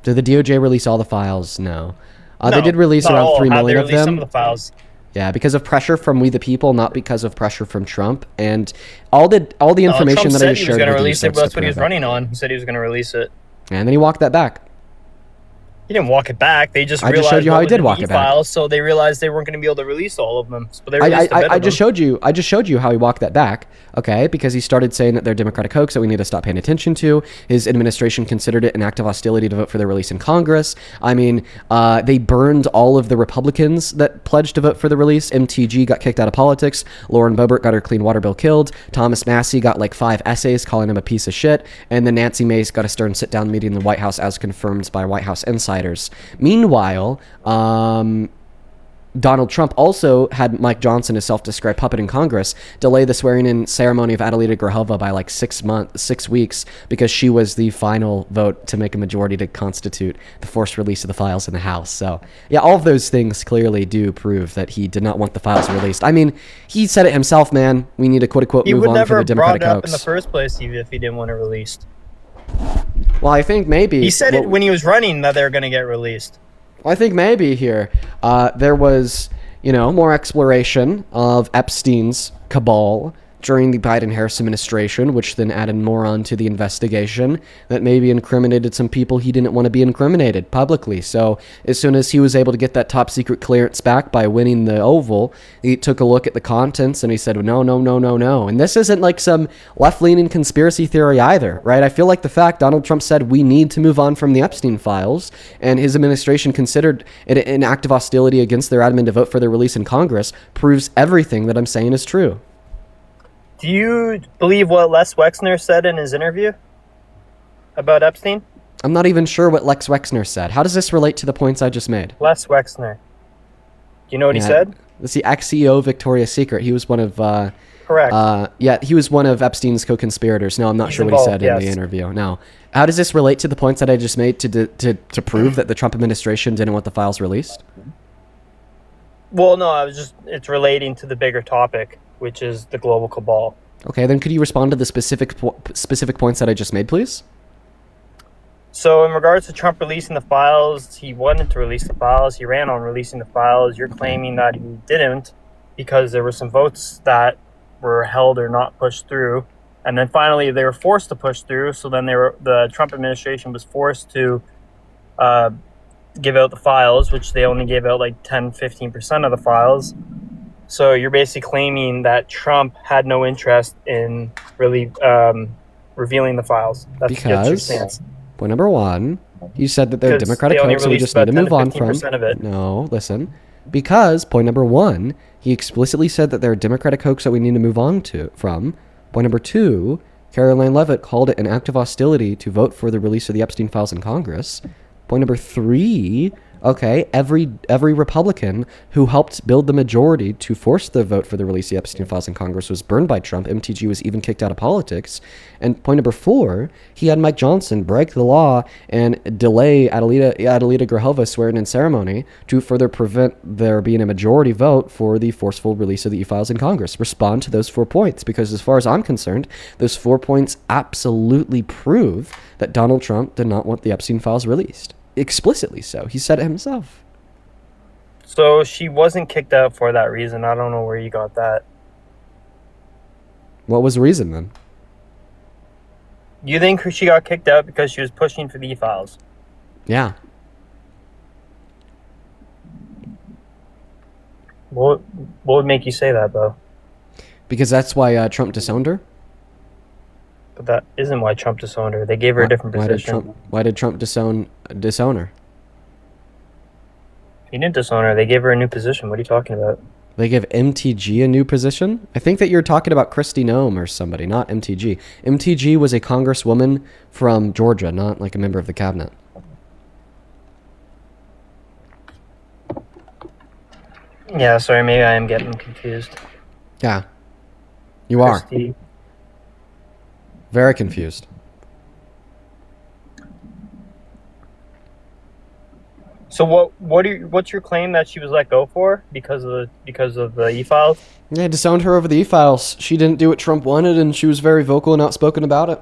Did the DOJ release all the files? No. No, They did release not around all. 3 Have they million of released some them. of the files? Yeah, because of pressure from we the people, not because of pressure from Trump. And all the information Trump that I said just he was shared going to with you release it. starts But that's to what he was prove it. running on. He said he was going to release it. And then he walked that back. He didn't walk it back. They just I just realized showed you how what he was did in walk the it back. files, so they realized they weren't going to be able to release all of them. So they released a bit I of just them. showed you how he walked that back. Okay, because he started saying that they're Democratic hoax that we need to stop paying attention to. His administration considered it an act of hostility to vote for their release in Congress. I mean, they burned all of the Republicans that pledged to vote for the release. MTG got kicked out of politics. Lauren Boebert got her clean water bill killed. Thomas Massey got like 5 essays calling him a piece of shit. And then Nancy Mace got a stern sit-down meeting in the White House as confirmed by White House insiders. Meanwhile, Donald Trump also had Mike Johnson, his self-described puppet in Congress, delay the swearing-in ceremony of Adelita Grahova by like 6 weeks because she was the final vote to make a majority to constitute the forced release of the files in the House. So, yeah, all of those things clearly do prove that he did not want the files released. I mean, he said it himself, man. We need to quote-unquote He move would on from never the have brought Democratic it up hoax. in the first place even if he didn't want it released. Well, I think maybe... He said it when he was running that they were going to get released. I think maybe here there was, more exploration of Epstein's cabal during the Biden-Harris administration, which then added more on to the investigation that maybe incriminated some people he didn't want to be incriminated publicly. So as soon as he was able to get that top secret clearance back by winning the Oval, he took a look at the contents and he said, no. And this isn't like some left-leaning conspiracy theory either, right? I feel like the fact Donald Trump said we need to move on from the Epstein files and his administration considered it an act of hostility against their admin to vote for their release in Congress proves everything that I'm saying is true. Do you believe what Les Wexner said in his interview about Epstein? I'm not even sure what Lex Wexner said. How does this relate to the points I just made? Les Wexner. Do you know what he said? It's the ex-CEO of Victoria's Secret. He was one of... Correct. He was one of Epstein's co-conspirators. No, I'm not sure what he said in the interview. No. How does this relate to the points that I just made to prove that the Trump administration didn't want the files released? Well, no, it's relating to the bigger topic, which is the global cabal. Okay, then could you respond to the specific points that I just made, please? So in regards to Trump releasing the files, he wanted to release the files. He ran on releasing the files. You're claiming that he didn't because there were some votes that were held or not pushed through. And then finally they were forced to push through. So then the Trump administration was forced to give out the files, which they only gave out like 10-15% of the files. So you're basically claiming that Trump had no interest in really revealing the files. That's your stance. Point number one, you said that they're Democratic hoax, so we just need to move on from. No, listen. Because, point number one, he explicitly said that they're a Democratic hoax that we need to move on from. Point number two, Caroline Leavitt called it an act of hostility to vote for the release of the Epstein files in Congress. Point number three, okay, every Republican who helped build the majority to force the vote for the release of the Epstein files in Congress was burned by Trump. MTG was even kicked out of politics. And point number four, he had Mike Johnson break the law and delay Adelita Grahova's swearing-in ceremony to further prevent there being a majority vote for the forceful release of the e-files in Congress. Respond to those 4 points, because as far as I'm concerned, those 4 points absolutely prove that Donald Trump did not want the Epstein files released. Explicitly so. He said it himself. So she wasn't kicked out for that reason. I don't know where you got that. What was the reason then? You think she got kicked out because she was pushing for the e-files? Yeah. What would make you say that, though? Because that's why Trump disowned her? But that isn't why Trump disowned her. They gave her a different position. Why did Trump disown her? He didn't disown her. They gave her a new position. What are you talking about? They give MTG a new position? I think that you're talking about Kristi Noem or somebody, not MTG. MTG was a congresswoman from Georgia, not like a member of the cabinet. Yeah, sorry, maybe I am getting confused. Yeah. You are. Christy. Very confused. So what's your claim that she was let go for because of the e-files? Yeah, disowned her over the e-files. She didn't do what Trump wanted, and she was very vocal and outspoken about it.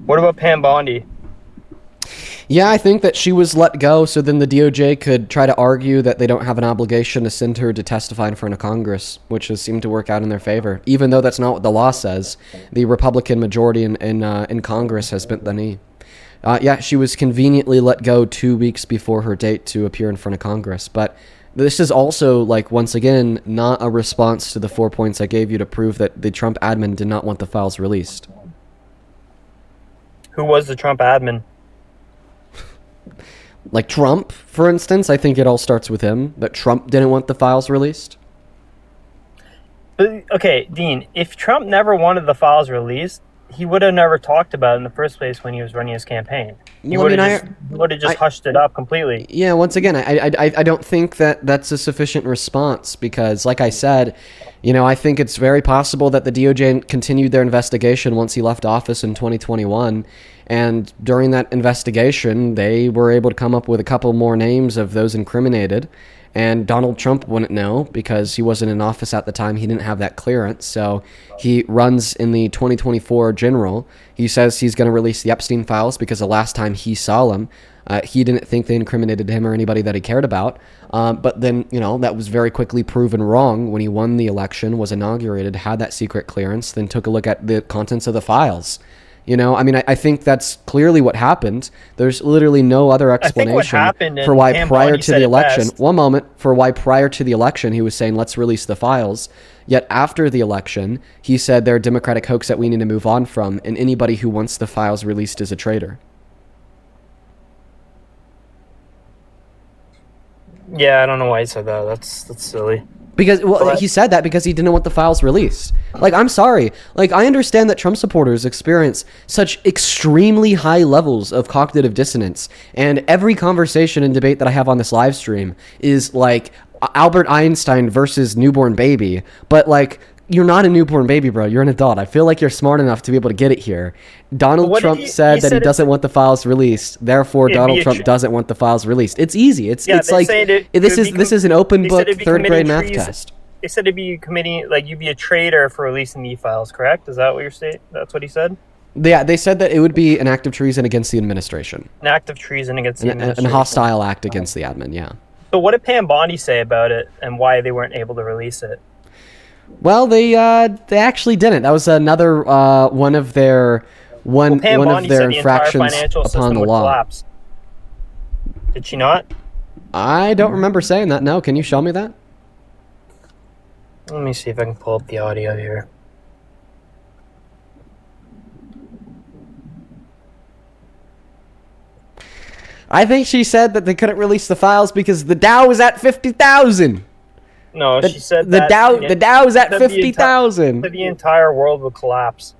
What about Pam Bondi? Yeah, I think that she was let go so then the DOJ could try to argue that they don't have an obligation to send her to testify in front of Congress, which has seemed to work out in their favor. Even though that's not what the law says, the Republican majority in Congress has bent the knee. Yeah, she was conveniently let go 2 weeks before her date to appear in front of Congress. But this is also, like, once again, not a response to the 4 points I gave you to prove that the Trump admin did not want the files released. Who was the Trump admin? Like Trump, for instance, I think it all starts with him, that Trump didn't want the files released. But, okay, Dean, if Trump never wanted the files released, he would have never talked about it in the first place when he was running his campaign. He Well, would have just hushed it up completely. Yeah, once again, I don't think that that's a sufficient response because, like I said, you know, I think it's very possible that the DOJ continued their investigation once he left office in 2021. And during that investigation, they were able to come up with a couple more names of those incriminated. And Donald Trump wouldn't know because he wasn't in office at the time. He didn't have that clearance. So he runs in the 2024 general. He says he's going to release the Epstein files because the last time he saw them, he didn't think they incriminated him or anybody that he cared about. But then, you know, that was very quickly proven wrong when he won the election, was inaugurated, had that secret clearance, then took a look at the contents of the files. You know, I mean, I think that's clearly what happened. There's literally no other explanation for why prior to the election, one moment, for why prior to the election he was saying, let's release the files. Yet after the election, he said they're a Democratic hoax that we need to move on from, and anybody who wants the files released is a traitor. Yeah, I don't know why he said that. That's silly. Because, well, he said that because he didn't want the files released. Like, I'm sorry. Like, I understand that Trump supporters experience such extremely high levels of cognitive dissonance. And every conversation and debate that I have on this live stream is like Albert Einstein versus newborn baby. But, like, you're not a newborn baby, bro. You're an adult. I feel like you're smart enough to be able to get it here. Donald Trump said that he doesn't want the files released. Therefore, Donald Trump doesn't want the files released. It's easy. It's like this is an open book third grade math test. They said it'd be committing, like, you'd be a traitor for releasing the files. Correct? Is that what you're saying? That's what he said. Yeah, they said that it would be an act of treason against the administration. An act of treason against the administration. An hostile act against the admin. Yeah. So what did Pam Bondi say about it and why they weren't able to release it? Well, they actually didn't. That was another one of their infractions upon the law. Collapse. Did she not? I don't remember saying that. No, can you show me that? Let me see if I can pull up the audio here. I think she said that they couldn't release the files because the Dow was at 50,000. No, she said the Dow is at 50,000. The entire world would collapse.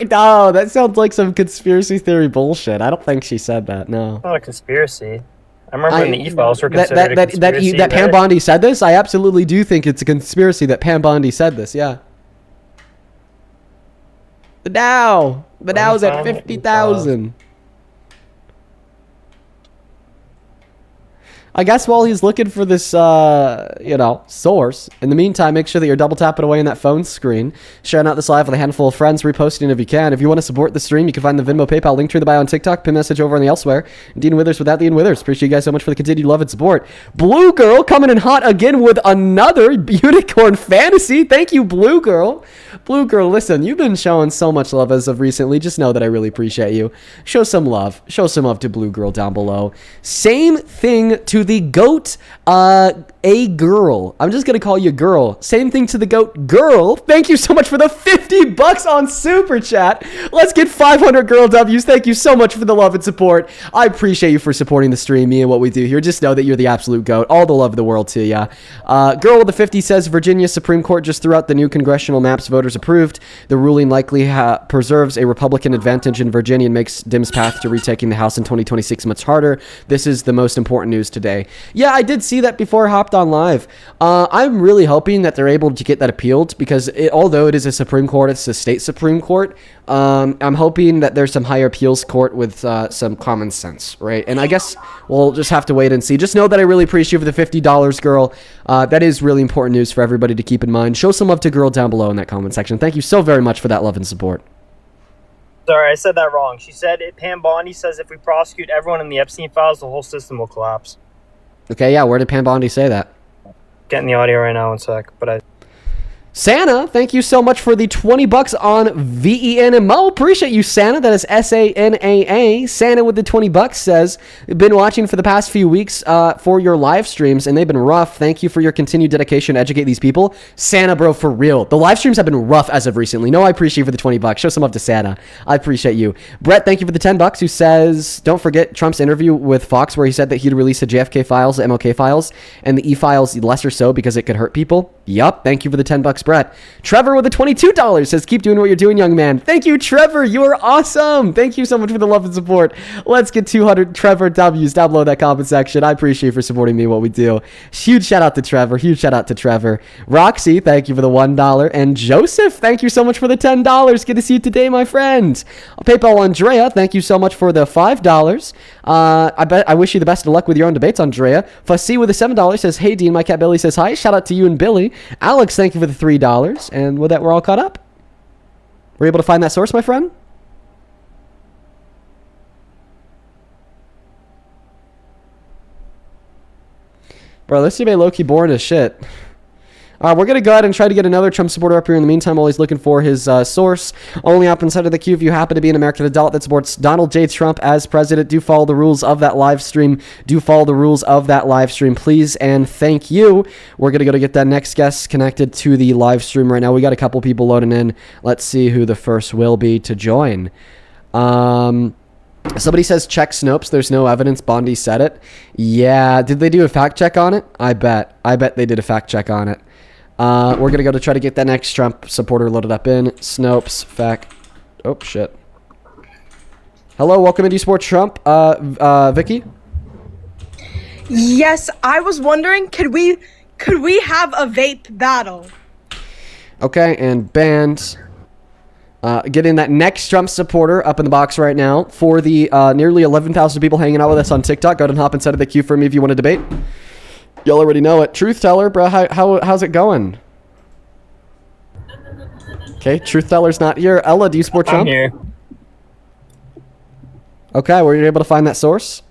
No, that sounds like some conspiracy theory bullshit. I don't think she said that. No, it's not a conspiracy. I remember when the e-files were considered a conspiracy. That Pam Bondi said this. I absolutely do think it's a conspiracy that Pam Bondi said this. Yeah. The Dow's at 50,000. I guess while he's looking for this, source, in the meantime, make sure that you're double tapping away on that phone screen, sharing out this live with a handful of friends, reposting if you can. If you want to support the stream, you can find the Venmo, PayPal link to the bio on TikTok, pin message over on the elsewhere. Dean Withers without Dean Withers. Appreciate you guys so much for the continued love and support. Blue Girl coming in hot again with another unicorn fantasy. Thank you, Blue Girl. Blue Girl, listen, you've been showing so much love as of recently. Just know that I really appreciate you. Show some love. Show some love to Blue Girl down below. Same thing to the GOAT, a girl. I'm just going to call you girl. Same thing to the GOAT girl. Thank you so much for the $50 on Super Chat. Let's get 500 girl W's. Thank you so much for the love and support. I appreciate you for supporting the stream, me and what we do here. Just know that you're the absolute GOAT. All the love of the world to ya. Girl with the 50 says, Virginia Supreme Court just threw out the new congressional maps voters approved. The ruling likely preserves a Republican advantage in Virginia and makes Dim's path to retaking the House in 2026 much harder. This is the most important news today. Yeah, I did see that before I hopped on live. I'm really hoping that they're able to get that appealed because although it is a Supreme Court, it's a state Supreme Court. I'm hoping that there's some higher appeals court with some common sense, right? And I guess we'll just have to wait and see. Just know that I really appreciate you for the $50, girl. That is really important news for everybody to keep in mind. Show some love to girl down below in that comment section. Thank you so very much for that love and support. Sorry, I said that wrong. She said, Pam Bondi says if we prosecute everyone in the Epstein files, the whole system will collapse. Okay, yeah, where did Pam Bondi say that? Getting the audio right now, 1 sec. Santa, thank you so much for the $20 on VENMO. Appreciate you, Santa. That is SANAA. Santa with the $20 says, been watching for the past few weeks for your live streams, and they've been rough. Thank you for your continued dedication to educate these people. Santa, bro, for real. The live streams have been rough as of recently. No, I appreciate you for the $20. Show some love to Santa. I appreciate you. Brett, thank you for the $10, who says, don't forget Trump's interview with Fox where he said that he'd release the JFK files, the MLK files, and the E-files lesser so because it could hurt people. Yup. Thank you for the $10, Brett. Trevor with the $22 says, keep doing what you're doing, young man. Thank you, Trevor. You are awesome. Thank you so much for the love and support. Let's get 200 Trevor W's down below that comment section. I appreciate you for supporting me and what we do. Huge shout out to Trevor. Huge shout out to Trevor. Roxy, thank you for the $1. And Joseph, thank you so much for the $10. Good to see you today, my friend. PayPal Andrea, thank you so much for the $5. I wish you the best of luck with your own debates, Andrea. Fussy with the $7 says, hey, Dean, my cat Billy says hi. Shout out to you and Billy. Alex, thank you for the $3. And with that, we're all caught up. Were you able to find that source, my friend? Bro, this dude may low-key boring as shit. We're going to go ahead and try to get another Trump supporter up here in the meantime while he's looking for his source. Only up inside of the queue if you happen to be an American adult that supports Donald J. Trump as president. Do follow the rules of that live stream. Do follow the rules of that live stream, please, and thank you. We're going to go to get that next guest connected to the live stream right now. We got a couple people loading in. Let's see who the first will be to join. Somebody says check Snopes. There's no evidence Bondi said it. Yeah, did they do a fact check on it? I bet they did a fact check on it. We're going to go to try to get that next Trump supporter loaded up in. Snopes, fact. Oh, shit. Hello, welcome to Sports Trump. Vicky? Yes, I was wondering, could we have a vape battle? Okay, and banned. Getting that next Trump supporter up in the box right now for the nearly 11,000 people hanging out with us on TikTok. Go ahead and hop inside of the queue for me if you want to debate. Y'all already know it. Truth teller, bro, how's it going? Okay, truth teller's not here. Ella, do you support Trump? I'm here. Okay, were you able to find that source?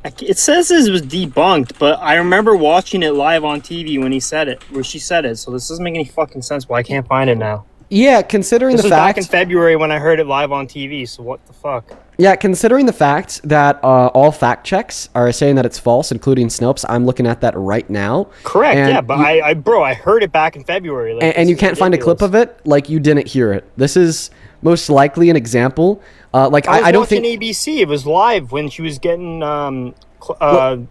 It says this was debunked, but I remember watching it live on TV when he said it, where she said it. So this doesn't make any fucking sense. Why I can't find it now? Yeah, considering this the was fact... back in February when I heard it live on TV, so what the fuck? Yeah, considering the fact that all fact checks are saying that it's false, including Snopes, I'm looking at that right now. Correct, yeah, but I heard it back in February. Like, and you can't find a clip of it? Like, you didn't hear it. This is most likely an example. I don't think... ABC. It was live when she was getting...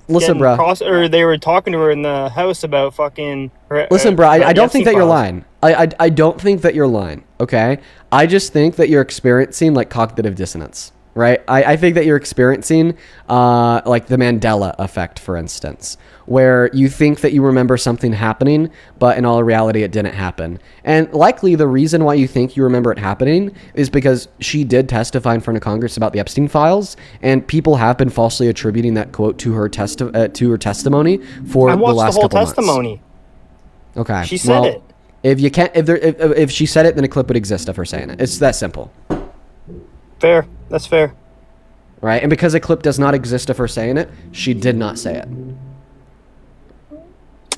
listen, bro. Or they were talking to her in the house about fucking... Listen, bro, I don't think that you're lying. I don't think that you're lying, okay? I just think that you're experiencing, like, cognitive dissonance. right? I think that you're experiencing like the Mandela effect, for instance, where you think that you remember something happening, but in all reality, it didn't happen. And likely the reason why you think you remember it happening is because she did testify in front of Congress about the Epstein files, and people have been falsely attributing that quote to her testimony for I the watched last the whole couple months. testimony. Okay, She said it. If she said it, then a clip would exist of her saying it. It's that simple. Fair. That's fair. Right? And because a clip does not exist of her saying it, she did not say it.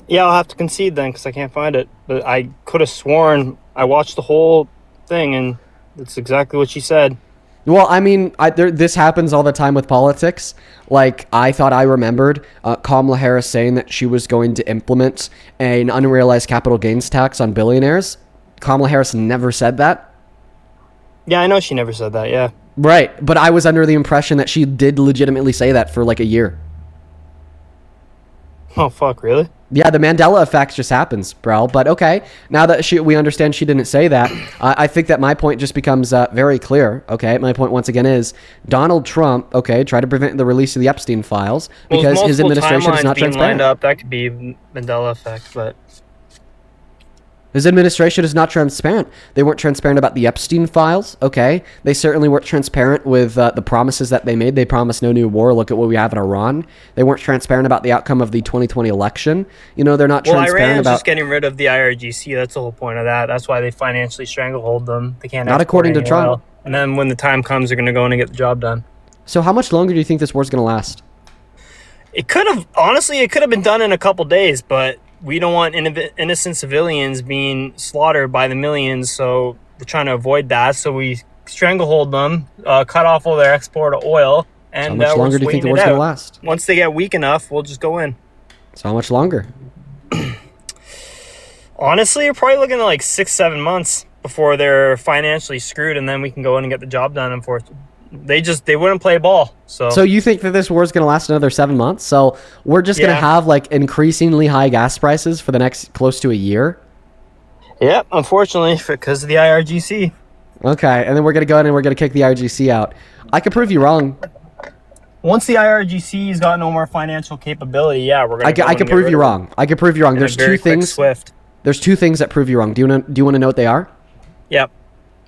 Yeah, I'll have to concede then because I can't find it. But I could have sworn I watched the whole thing and that's exactly what she said. Well, I mean, this happens all the time with politics. Like, I thought I remembered Kamala Harris saying that she was going to implement an unrealized capital gains tax on billionaires. Kamala Harris never said that. Yeah, I know she never said that, yeah. Right, but I was under the impression that she did legitimately say that for like a year. Oh, fuck, really? Yeah, the Mandela effect just happens, bro. But okay, now that we understand she didn't say that, I think that my point just becomes very clear. Okay, my point once again is Donald Trump, okay, tried to prevent the release of the Epstein files because his administration is not transparent. Lined up, that could be Mandela effect, but his administration is not transparent. They weren't transparent about the Epstein files, okay? They certainly weren't transparent with the promises that they made. They promised no new war. Look at what we have in Iran. They weren't transparent about the outcome of the 2020 election. You know, they're not transparent Iran's about... just getting rid of the IRGC. That's the whole point of that. That's why they financially stranglehold them. They can't Not according to Trump. oil. And then when the time comes, they're going to go in and get the job done. So how much longer do you think this war's going to last? It could have been done in a couple days, but we don't want innocent civilians being slaughtered by the millions, so we're trying to avoid that. So we stranglehold them, cut off all their export of oil, and how much longer do you think the war's going to last? Once they get weak enough, we'll just go in. So how much longer? Honestly, you're probably looking at like 6-7 months before they're financially screwed, and then we can go in and get the job done. Unfortunately, they wouldn't play ball. So you think that this war is going to last another 7 months? So we're just going to have like increasingly high gas prices for the next close to a year? Yep, unfortunately, because of the IRGC. Okay, and then we're going to go in and we're going to kick the IRGC out. I could prove you wrong. Once the IRGC's got no more financial capability, yeah, we're going to I could prove you wrong. I could prove you wrong. There's two things. There's two things that prove you wrong. Do you want to know what they are? Yep.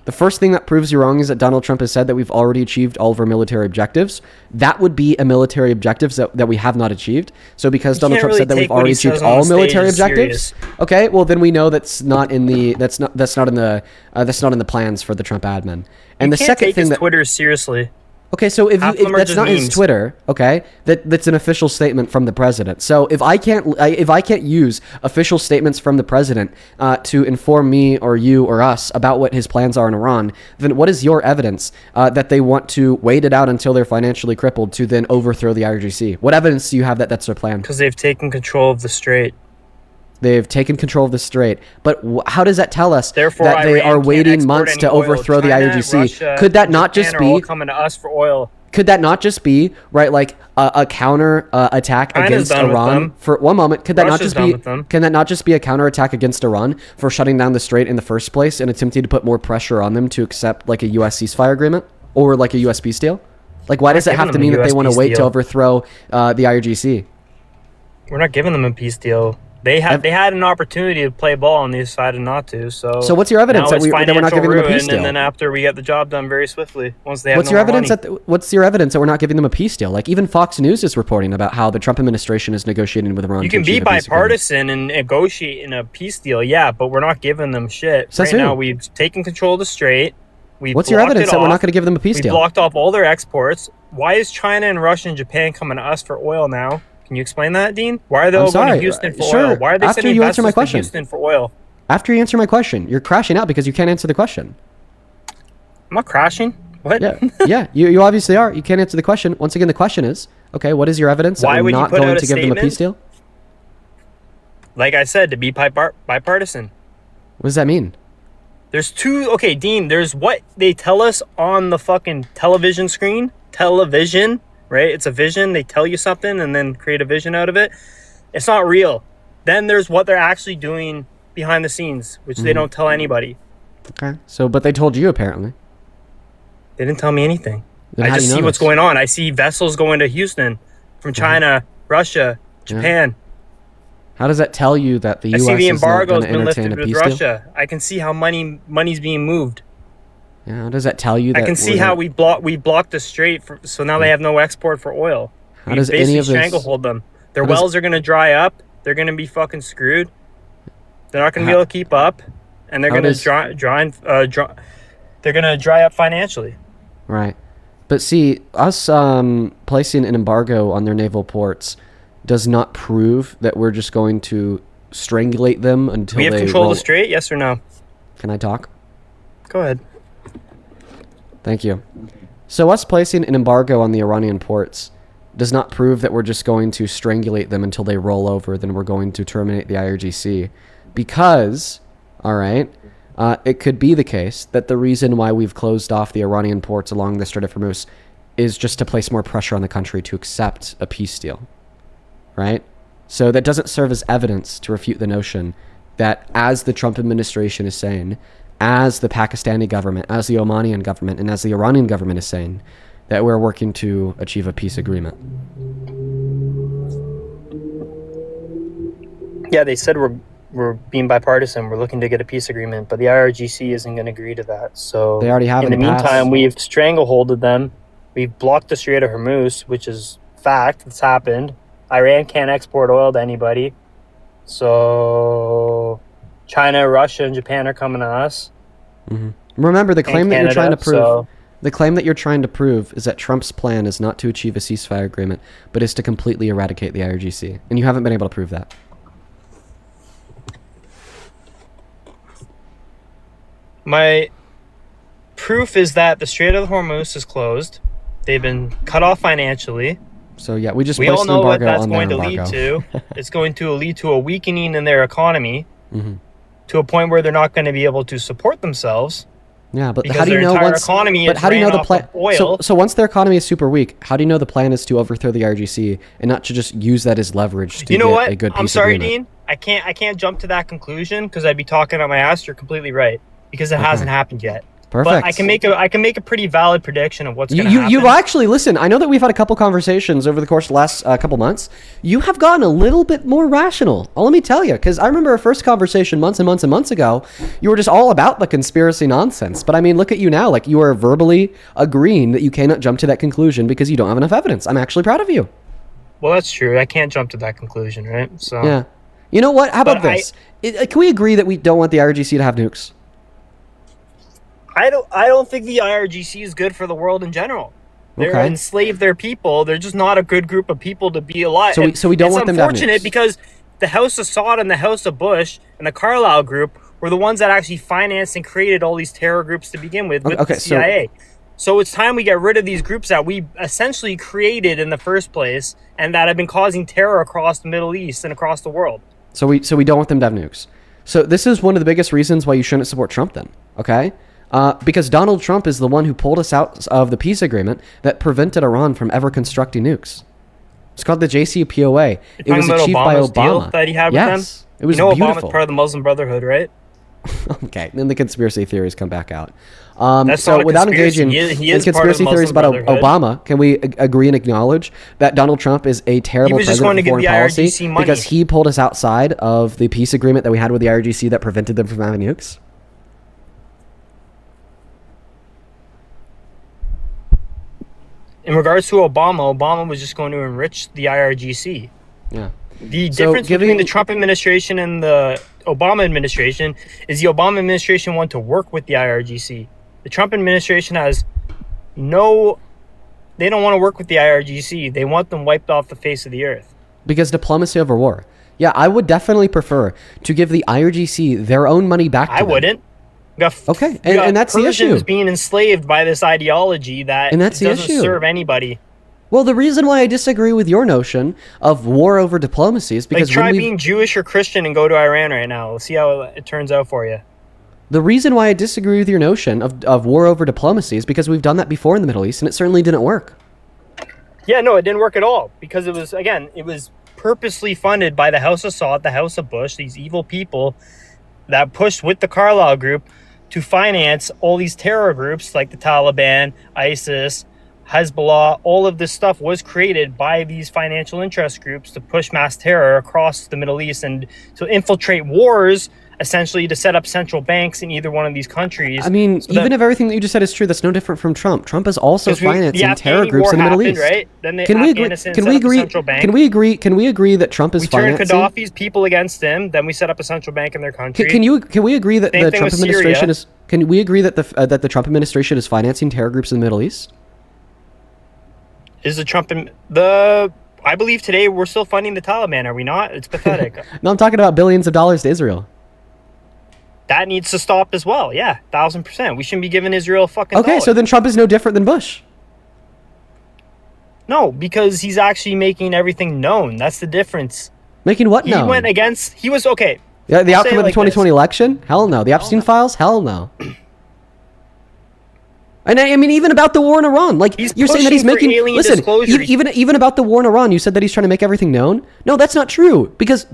The first thing that proves you wrong is that Donald Trump has said that we've already achieved all of our military objectives. That would be a military objectives that we have not achieved. So because Donald Trump said that we've already achieved all military objectives, okay, well then we know that's not in the that's not in the plans for the Trump admin. And the second thing that Twitter seriously. Okay, so if that's not his Twitter, okay, that's an official statement from the president. So if I can't use official statements from the president to inform me or you or us about what his plans are in Iran, then what is your evidence that they want to wait it out until they're financially crippled to then overthrow the IRGC? What evidence do you have that that's their plan? Because they've taken control of the strait. They've taken control of the strait. But how does that tell us Therefore, that they are waiting months to overthrow the IRGC? Russia, could that not Japan just be all coming to us for oil? Could that not just be like a counter attack against Iran for 1 moment? Could that Russia's not just be? Can that not just be a counter attack against Iran for shutting down the strait in the first place and attempting to put more pressure on them to accept like a U.S. ceasefire agreement or like a U.S. peace deal? Like, why does it have to mean that they want to wait to overthrow the IRGC? We're not giving them a peace deal. They had an opportunity to play ball and they decided not to. So what's your evidence that we're not giving them a peace deal? And then after we get the job done very swiftly, once they have what's your evidence that we're not giving them a peace deal? Like even Fox News is reporting about how the Trump administration is negotiating with Iran. You can be bipartisan and negotiate in a peace deal, yeah, but we're not giving them shit. Says right who? now, we've taken control of the strait. What's your evidence that we're not going to give them a peace deal? We blocked off all their exports. Why is China and Russia and Japan coming to us for oil now? Can you explain that, Dean? Why are they all going to Houston for oil? Why are they sending vessels to Houston for oil? After you answer my question, you're crashing out because you can't answer the question. I'm not crashing. What? Yeah, you obviously are. You can't answer the question. Once again, the question is, okay, what is your evidence that we're not going to give them a peace deal? Like I said, to be bipartisan. What does that mean? There's two. Okay, Dean, there's what they tell us on the fucking television screen. Television. Right? It's a vision. They tell you something and then create a vision out of it. It's not real. Then there's what they're actually doing behind the scenes, which they don't tell anybody. Okay. So, but they told you apparently. They didn't tell me anything. Then I how do just you see know what's this? going on. I see vessels going to Houston from China, Russia, Japan. How does that tell you that the I U.S. see the is not embargo's going to been entertain lifted a with peace deal? Russia. I can see how money's being moved. Yeah, how does that tell you that I can see we're how not- we blocked the strait, so now they have no export for oil. How We does any basically of this- stranglehold them. Their how does- wells are going to dry up. They're going to be fucking screwed. They're not going to be How- able to keep up, and they're how going to does- they're going to dry up financially. Right. But see, us placing an embargo on their naval ports does not prove that we're just going to strangulate them until We have they control roll. of the strait, yes or no? Can I talk? Go ahead. Thank you. So us placing an embargo on the Iranian ports does not prove that we're just going to strangulate them until they roll over, then we're going to terminate the IRGC. Because, all right, it could be the case that the reason why we've closed off the Iranian ports along the Strait of Hormuz is just to place more pressure on the country to accept a peace deal, right? So that doesn't serve as evidence to refute the notion that, as the Trump administration is saying, as the Pakistani government, as the Omanian government, and as the Iranian government is saying, that we're working to achieve a peace agreement. Yeah, they said we're being bipartisan. We're looking to get a peace agreement, but the IRGC isn't going to agree to that. So They already have in the in the past. meantime, we've strangleholded them. We've blocked the Strait of Hormuz, which is fact. It's happened. Iran can't export oil to anybody. So China, Russia, and Japan are coming to us. Mm-hmm. Remember, the claim And that you're trying to Canada, prove. so- The claim that you're trying to prove is that Trump's plan is not to achieve a ceasefire agreement, but is to completely eradicate the IRGC, and you haven't been able to prove that. My proof is that the Strait of Hormuz is closed. They've been cut off financially. So yeah, we just We placed all an know what embargo that's on their going to lead embargo. to. It's going to lead to a weakening in their economy Mm-hmm. to a point where they're not going to be able to support themselves. Yeah, but Because how do you their know entire once? economy But is how do you know ran the off plan? of oil. So once their economy is super weak, how do you know the plan is to overthrow the IRGC and not to just use that as leverage to You know get what? a good peace I'm sorry, agreement? Dean. I can't jump to that conclusion because I'd be talking on my ass. You're completely right because it hasn't happened yet. Perfect. But I can make a pretty valid prediction of what's going to You happen. you've actually listen. I know that we've had a couple conversations over the course of the last couple months. You have gotten a little bit more rational. Let me tell you, because I remember our first conversation months and months and months ago. You were just all about the conspiracy nonsense. But I mean, look at you now. Like you are verbally agreeing that you cannot jump to that conclusion because you don't have enough evidence. I'm actually proud of you. Well, that's true. I can't jump to that conclusion, right? So Yeah. You know what? How about But this? Can we agree that we don't want the IRGC to have nukes? I don't think the IRGC is good for the world in general. They're Okay. enslaved their people. They're just not a good group of people to be alive. So we don't want them to have It's unfortunate nukes. because the House of Saud and the House of Bush and the Carlyle group were the ones that actually financed and created all these terror groups to begin with Okay, the CIA. So it's time we get rid of these groups that we essentially created in the first place and that have been causing terror across the Middle East and across the world. So we don't want them to have nukes. So this is one of the biggest reasons why you shouldn't support Trump then, okay? Because Donald Trump is the one who pulled us out of the peace agreement that prevented Iran from ever constructing nukes. It's called the JCPOA. It You're was talking about achieved by Obama's deal Obama. that he had with Yes, them? it was you know beautiful. Obama's part of the Muslim Brotherhood, right? Okay, then the conspiracy theories come back out. That's So not a without conspiracy. engaging He in is part of conspiracy the theories Muslim about Brotherhood. Obama, can we agree and acknowledge that Donald Trump is a terrible was just president going to for give foreign the policy IRGC money. because he pulled us outside of the peace agreement that we had with the IRGC that prevented them from having nukes? In regards to Obama was just going to enrich the IRGC. Yeah. The So difference giving- between the Trump administration and the Obama administration is the Obama administration want to work with the IRGC. The Trump administration has they don't want to work with the IRGC. They want them wiped off the face of the earth. Because diplomacy over war. Yeah, I would definitely prefer to give the IRGC their own money back to I them. wouldn't. Okay, and that's the Persians issue. being enslaved by this ideology that And that's the doesn't issue. serve anybody. Well, the reason why I disagree with your notion of war over diplomacy is because Like, try when we being Jewish or Christian and go to Iran right now. We'll see how it turns out for you. the reason why I disagree with your notion of war over diplomacy is because we've done that before in the Middle East and it certainly didn't work. Yeah, no, it didn't work at all because it was purposely funded by the House of Saud, the House of Bush, these evil people that pushed with the Carlyle group to finance all these terror groups like the Taliban, ISIS, Hezbollah, all of this stuff was created by these financial interest groups to push mass terror across the Middle East and to infiltrate wars, essentially to set up central banks in either one of these countries. I mean, so even if everything that you just said is true, that's no different from Trump. Trump is also financing the terror Afghani groups war in the Middle happened, East. right? Then Can we agree? Afghanistan Can set we up a agree? central bank. Can we agree? Can we agree that Trump is We turned financing? Gaddafi's people against him. Then we set up a central bank in their country. Can we agree that Same the thing Trump with administration Syria. is? Can we agree that the Trump administration is financing terror groups in the Middle East? Is the Trump I believe today we're still funding the Taliban, are we not? It's pathetic. No, I'm talking about billions of dollars to Israel. That needs to stop as well. Yeah, 1,000%. We shouldn't be giving Israel a fucking Okay, dollar. so then Trump is no different than Bush. No, because he's actually making everything known. That's the difference. Making what He known? went against. He was okay. Yeah, the I'll say outcome it of the like 2020 election? Hell no. The Epstein files? Hell no. And I mean, even about the war in Iran, like He's you're saying that he's pushing for making. alien Listen, disclosure. even about the war in Iran, you said that he's trying to make everything known. No, that's not true because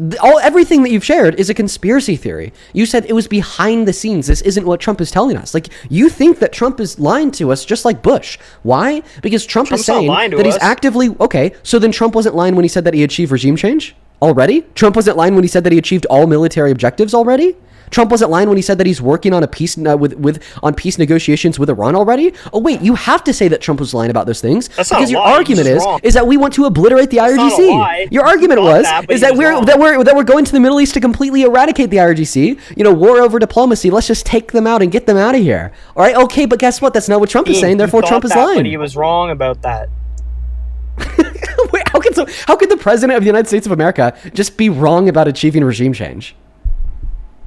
everything that you've shared is a conspiracy theory. You said it was behind the scenes. This isn't what Trump is telling us. Like you think that Trump is lying to us, just like Bush. Why? Because Trump's Trump's saying not lying to that he's us. actively okay. So then Trump wasn't lying when he said that he achieved regime change already. Trump wasn't lying when he said that he achieved all military objectives already. Trump wasn't lying when he said that he's working on a peace on peace negotiations with Iran already. Oh wait, you have to say that Trump was lying about those things That's not because a your lie, argument he's just wrong. is that we want to obliterate the That's not a IRGC. lie. Your argument He thought was that, but is he that was wrong. we're going to the Middle East to completely eradicate the IRGC. You know, war over diplomacy. Let's just take them out and get them out of here. All right, okay, but guess what? That's not what Trump is saying. He Therefore, thought Trump is that, lying. But he was wrong about that. Wait, how could the president of the United States of America just be wrong about achieving regime change?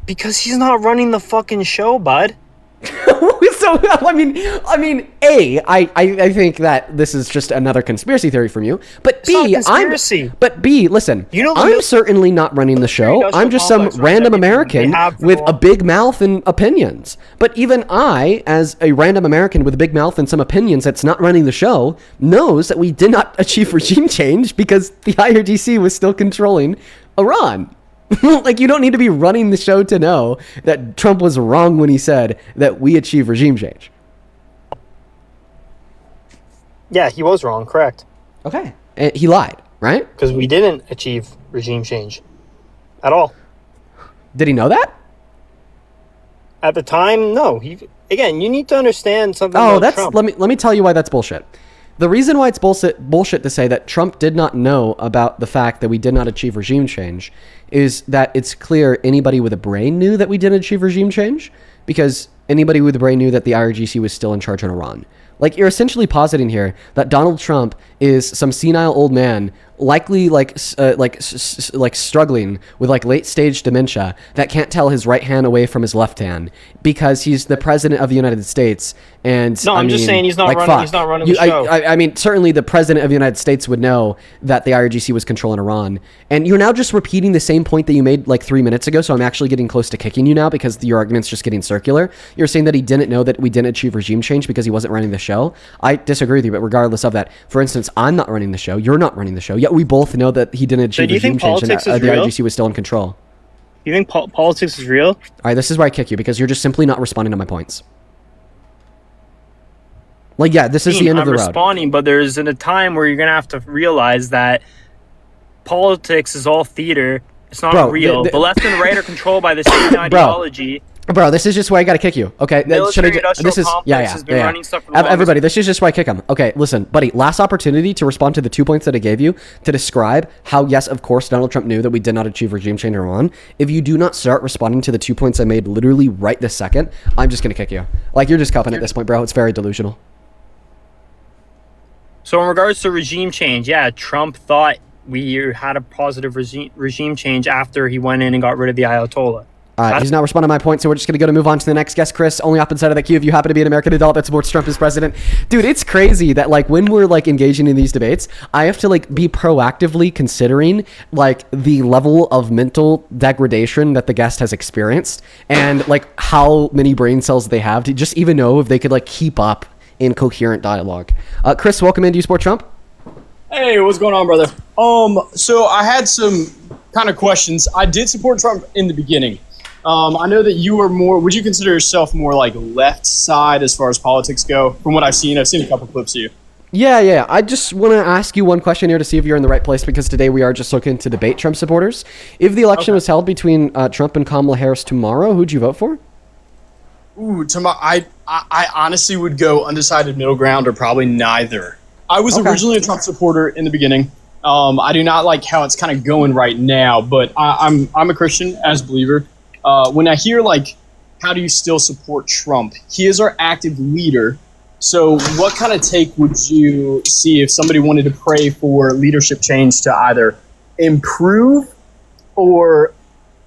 Because he's not running the fucking show, bud. So I mean, I think that this is just another conspiracy theory from you. But It's not B, a conspiracy. Listen, You know the I'm mil- certainly not running the show. industrial I'm just some complex runs random everything. American They have for with a a while. big mouth and opinions. But even I, as a random American with a big mouth and some opinions that's not running the show, knows that we did not achieve regime change because the IRGC was still controlling Iran. Like, you don't need to be running the show to know that Trump was wrong when he said that we achieve regime change. Yeah, he was wrong, correct. Okay. And he lied, right? Because we didn't achieve regime change at all. Did he know that? At the time, no. Again, you need to understand something Oh, about Trump. let me tell you why that's bullshit. The reason why it's bullshit to say that Trump did not know about the fact that we did not achieve regime change is that it's clear anybody with a brain knew that we didn't achieve regime change because anybody with a brain knew that the IRGC was still in charge in Iran. Like, you're essentially positing here that Donald Trump is some senile old man, likely struggling with like late stage dementia that can't tell his right hand away from his left hand because he's the president of the United States. And No, I'm just saying he's not running- he's not running the show. I mean, certainly the president of the United States would know that the IRGC was controlling Iran. And you're now just repeating the same point that you made like 3 minutes ago. So I'm actually getting close to kicking you now because your argument's just getting circular. You're saying that he didn't know that we didn't achieve regime change because he wasn't running the show. I disagree with you, but regardless of that, for instance, I'm not running the show. You're not running the show. Yet we both know that he didn't achieve do you regime think change and politics that is the real? IRGC was still in control. You think politics is real? All right, this is where I kick you because you're just simply not responding to my points. Like, yeah, this is the end of I'm the road. responding, but there's a time where you're going to have to realize that politics is all theater. It's not Bro, real. The left and the right are controlled by the same ideology. Bro, this is just why I gotta kick you. Okay, Military-industrial complex has been running stuff for the longest- Everybody, this is just why I kick him. Okay, listen, buddy. Last opportunity to respond to the 2 points that I gave you to describe how, yes, of course, Donald Trump knew that we did not achieve regime change in Iran. If you do not start responding to the 2 points I made literally right this second, I'm just gonna kick you. Like, you're just cupping at this point, bro. It's very delusional. So in regards to regime change, yeah, Trump thought we had a positive regime change after he went in and got rid of the Ayatollah. He's not responding to my point, so we're just going to move on to the next guest, Chris. Only up inside of that queue if you happen to be an American adult that supports Trump as president. Dude, it's crazy that, like, when we're, like, engaging in these debates, I have to, like, be proactively considering, like, the level of mental degradation that the guest has experienced and, like, how many brain cells they have to just even know if they could, like, keep up in coherent dialogue. Chris, welcome in. Do you support Trump? Hey, what's going on, brother? So I had some kind of questions. I did support Trump in the beginning. I know that you were more, would you consider yourself more like left side as far as politics go? From what I've seen a couple clips of you. Yeah. I just want to ask you one question here to see if you're in the right place, because today we are just looking to debate Trump supporters. If the election was held between Trump and Kamala Harris tomorrow, who'd you vote for? Ooh, tomorrow. I honestly would go undecided middle ground or probably neither. I was originally a Trump supporter in the beginning. I do not like how it's kind of going right now, but I'm a Christian as a believer. When I hear like, how do you still support Trump? He is our active leader. So what kind of take would you see if somebody wanted to pray for leadership change to either improve or,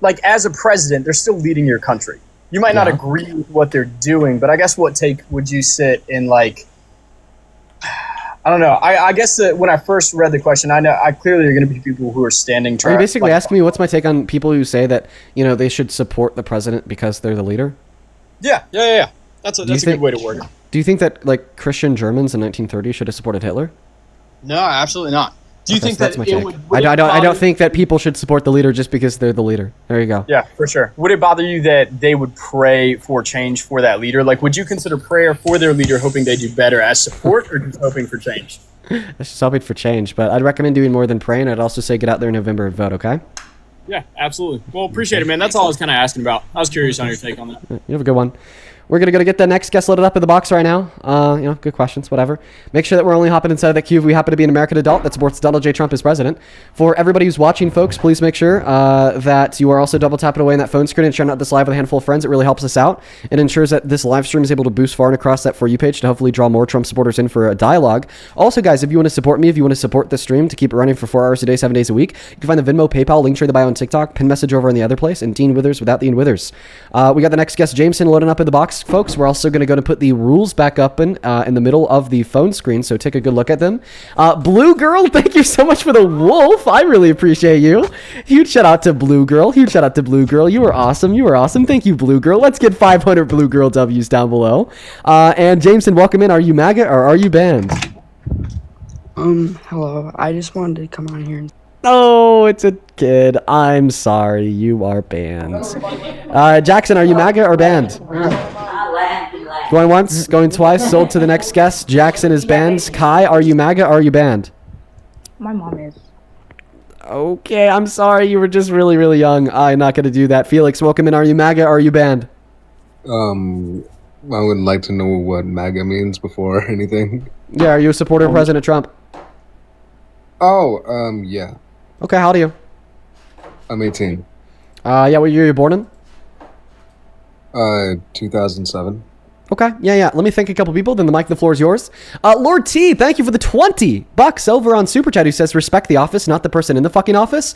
like, as a president, they're still leading your country. You might not agree with what they're doing, but I guess what take would you sit in, like, I don't know. I guess that when I first read the question, I clearly are going to be people who are standing. Are you basically asking me what's my take on people who say that, you know, they should support the president because they're the leader? Yeah. That's a good way to word it. Do you think that, like, Christian Germans in 1930 should have supported Hitler? No, absolutely not. Do you think that's that my it take. would I don't think that people should support the leader just because they're the leader. There you go. Yeah, for sure. Would it bother you that they would pray for change for that leader? Like, would you consider prayer for their leader hoping they do better as support or just hoping for change? That's just hoping for change, but I'd recommend doing more than praying. I'd also say get out there in November and vote, okay? Yeah, absolutely. Well, appreciate it, man. That's all I was kind of asking about. I was curious on your take on that. You have a good one. We're going to go to get the next guest loaded up in the box right now. Good questions, whatever. Make sure that we're only hopping inside of that queue if we happen to be an American adult that supports Donald J. Trump as president. For everybody who's watching, folks, please make sure that you are also double tapping away on that phone screen and sharing out this live with a handful of friends. It really helps us out. It ensures that this live stream is able to boost far and across that For You page to hopefully draw more Trump supporters in for a dialogue. Also, guys, if you want to support me, if you want to support the stream to keep it running for 4 hours a day, 7 days a week, you can find the Venmo, PayPal, link tree in the bio on TikTok, pin message over on the other place, and Dean Withers without the Ian Withers. We got the next guest, Jameson, loading up in the box, folks. We're also going to go to put the rules back up in the middle of the phone screen, so take a good look at them. Blue Girl, thank you so much for the wolf. I really appreciate you. Huge shout out to Blue Girl. Huge shout out to Blue Girl. You were awesome. Thank you, Blue Girl. Let's get 500 Blue Girl W's down below. And Jameson, welcome in. Are you MAGA or are you banned? Hello. I just wanted to come on here and... Oh, it's a kid. I'm sorry. You are banned. Jackson, are you MAGA or banned? Going once, going twice, sold to the next guest. Jackson is banned. Kai, are you MAGA or are you banned? My mom is. Okay, I'm sorry. You were just really, really young. I'm not going to do that. Felix, welcome in. Are you MAGA or are you banned? I would like to know what MAGA means before anything. Yeah, are you a supporter of President Trump? Yeah. Okay, how old are you? I'm 18. Yeah, what year are you born in? 2007. Okay, yeah. Let me thank a couple people, then the floor is yours. Lord T, thank you for the $20 over on Super Chat, who says, respect the office, not the person in the fucking office.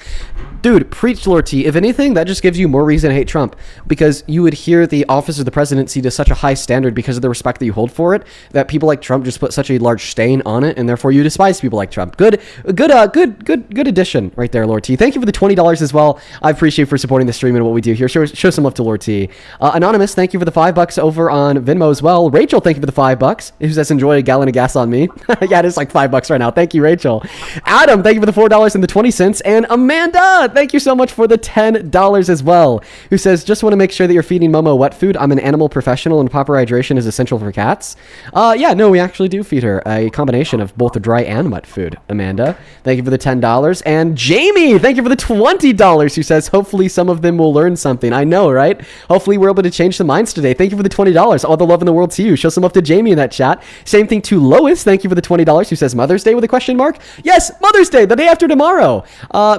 Dude, preach, Lord T. If anything, that just gives you more reason to hate Trump, because you adhere the office of the presidency to such a high standard because of the respect that you hold for it, that people like Trump just put such a large stain on it, and therefore you despise people like Trump. Good addition right there, Lord T. Thank you for the $20 as well. I appreciate you for supporting the stream and what we do here. Show some love to Lord T. Anonymous, thank you for the $5 over on Venmo as well. Rachel, thank you for the $5. Who says enjoy a gallon of gas on me? Yeah, it is like $5 right now. Thank you, Rachel. Adam, thank you for the $4 and the 20 cents. And Amanda, thank you so much for the $10 as well. Who says just want to make sure that you're feeding Momo wet food. I'm an animal professional and proper hydration is essential for cats. Yeah, no, we actually do feed her a combination of both the dry and wet food. Amanda, thank you for the $10. And Jamie, thank you for the $20. Who says hopefully some of them will learn something. I know, right? Hopefully we're able to change some minds today. Thank you for the $20. All the love in the world to you. Show some love to Jamie in that chat. Same thing to Lois. Thank you for the $20. Who says Mother's Day with a question mark? Yes, Mother's Day, the day after tomorrow.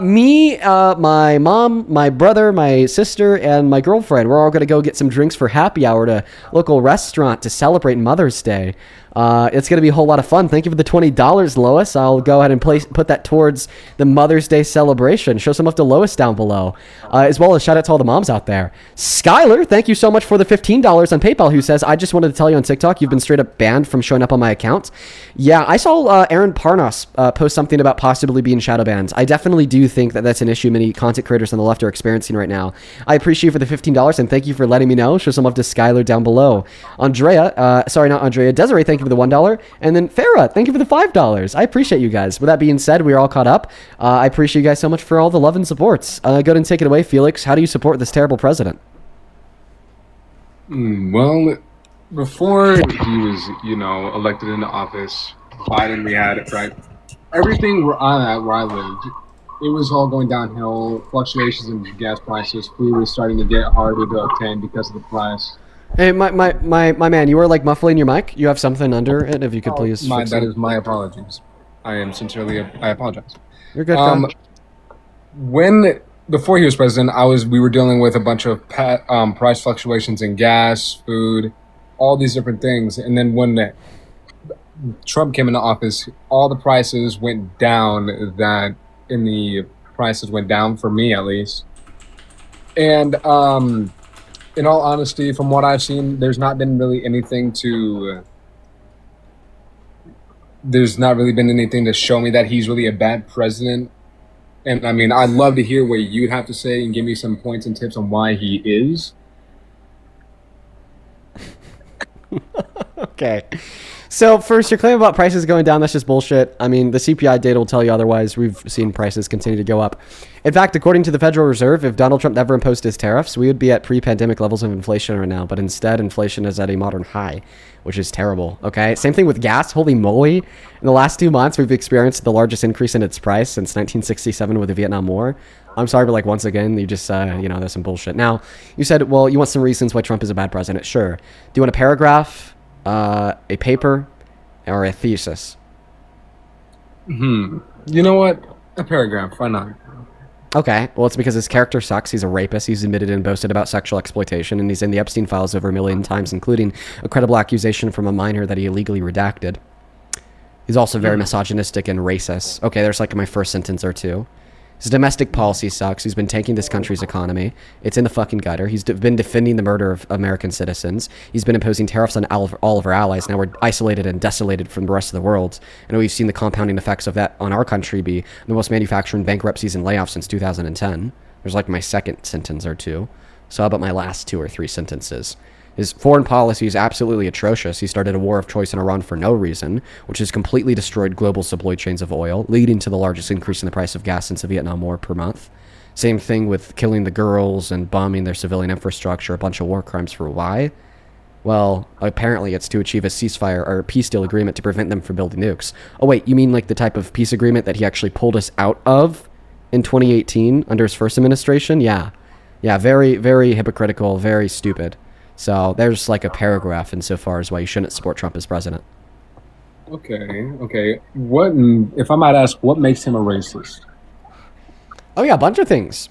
Me, my mom, my brother, my sister, and my girlfriend, we're all going to go get some drinks for happy hour at a local restaurant to celebrate Mother's Day. It's going to be a whole lot of fun. Thank you for the $20, Lois. I'll go ahead and put that towards the Mother's Day celebration. Show some love to Lois down below, as well as shout out to all the moms out there. Skylar, thank you so much for the $15 on PayPal, who says, I just wanted to tell you on TikTok, you've been straight up banned from showing up on my account. Yeah, I saw Aaron Parnas post something about possibly being shadow banned. I definitely do think that that's an issue many content creators on the left are experiencing right now. I appreciate you for the $15, and thank you for letting me know. Show some love to Skylar down below. Desiree, thank you for the $1, and then Farah, thank you for the $5. I appreciate you guys. With that being said, we are all caught up. I appreciate you guys so much for all the love and supports. Go ahead and take it away, Felix. How do you support this terrible president? Well, before he was, elected into office, Biden we had, right? Everything where I lived, it was all going downhill. Fluctuations in gas prices, food was starting to get harder to obtain because of the price. Hey, my man, you are like muffling your mic. You have something under it. If you could please fix That it. is my apologies. I apologize. You're good. Go ahead. Before he was president, we were dealing with a bunch of price fluctuations in gas, food, all these different things. And then when Trump came into office, all the prices went down. Prices went down for me at least. And in all honesty, from what I've seen, there's not really been anything to show me that he's really a bad president. And I mean, I'd love to hear what you'd have to say and give me some points and tips on why he is. Okay. So first, your claim about prices going down, that's just bullshit. I mean, the CPI data will tell you otherwise. We've seen prices continue to go up. In fact, according to the Federal Reserve, if Donald Trump never imposed his tariffs, we would be at pre-pandemic levels of inflation right now. But instead, inflation is at a modern high, which is terrible. Okay. Same thing with gas. Holy moly. In the last 2 months, we've experienced the largest increase in its price since 1967 with the Vietnam War. I'm sorry, but like once again, you just, there's some bullshit. Now, you said, well, you want some reasons why Trump is a bad president. Sure. Do you want a paragraph, a paper, or a thesis? You know what? A paragraph. Why not? Okay. Well, it's because his character sucks. He's a rapist. He's admitted and boasted about sexual exploitation, and he's in the Epstein files over 1 million times, including a credible accusation from a minor that he illegally redacted. He's also very misogynistic and racist. Okay, there's like my first sentence or two. His domestic policy sucks. He's been tanking this country's economy. It's in the fucking gutter. He's been defending the murder of American citizens. He's been imposing tariffs on all of our allies. Now we're isolated and desolated from the rest of the world. And we've seen the compounding effects of that on our country be the most manufacturing bankruptcies and layoffs since 2010. There's like my second sentence or two. So how about my last 2 or 3 sentences? His foreign policy is absolutely atrocious. He started a war of choice in Iran for no reason, which has completely destroyed global supply chains of oil, leading to the largest increase in the price of gas since the Vietnam War per month. Same thing with killing the girls and bombing their civilian infrastructure, a bunch of war crimes for why? Well, apparently it's to achieve a ceasefire or a peace deal agreement to prevent them from building nukes. Oh wait, you mean like the type of peace agreement that he actually pulled us out of in 2018 under his first administration? Yeah. Yeah, very, very hypocritical, very stupid. So there's like a paragraph insofar as why you shouldn't support Trump as president. Okay. If I might ask, what makes him a racist? Oh yeah, a bunch of things.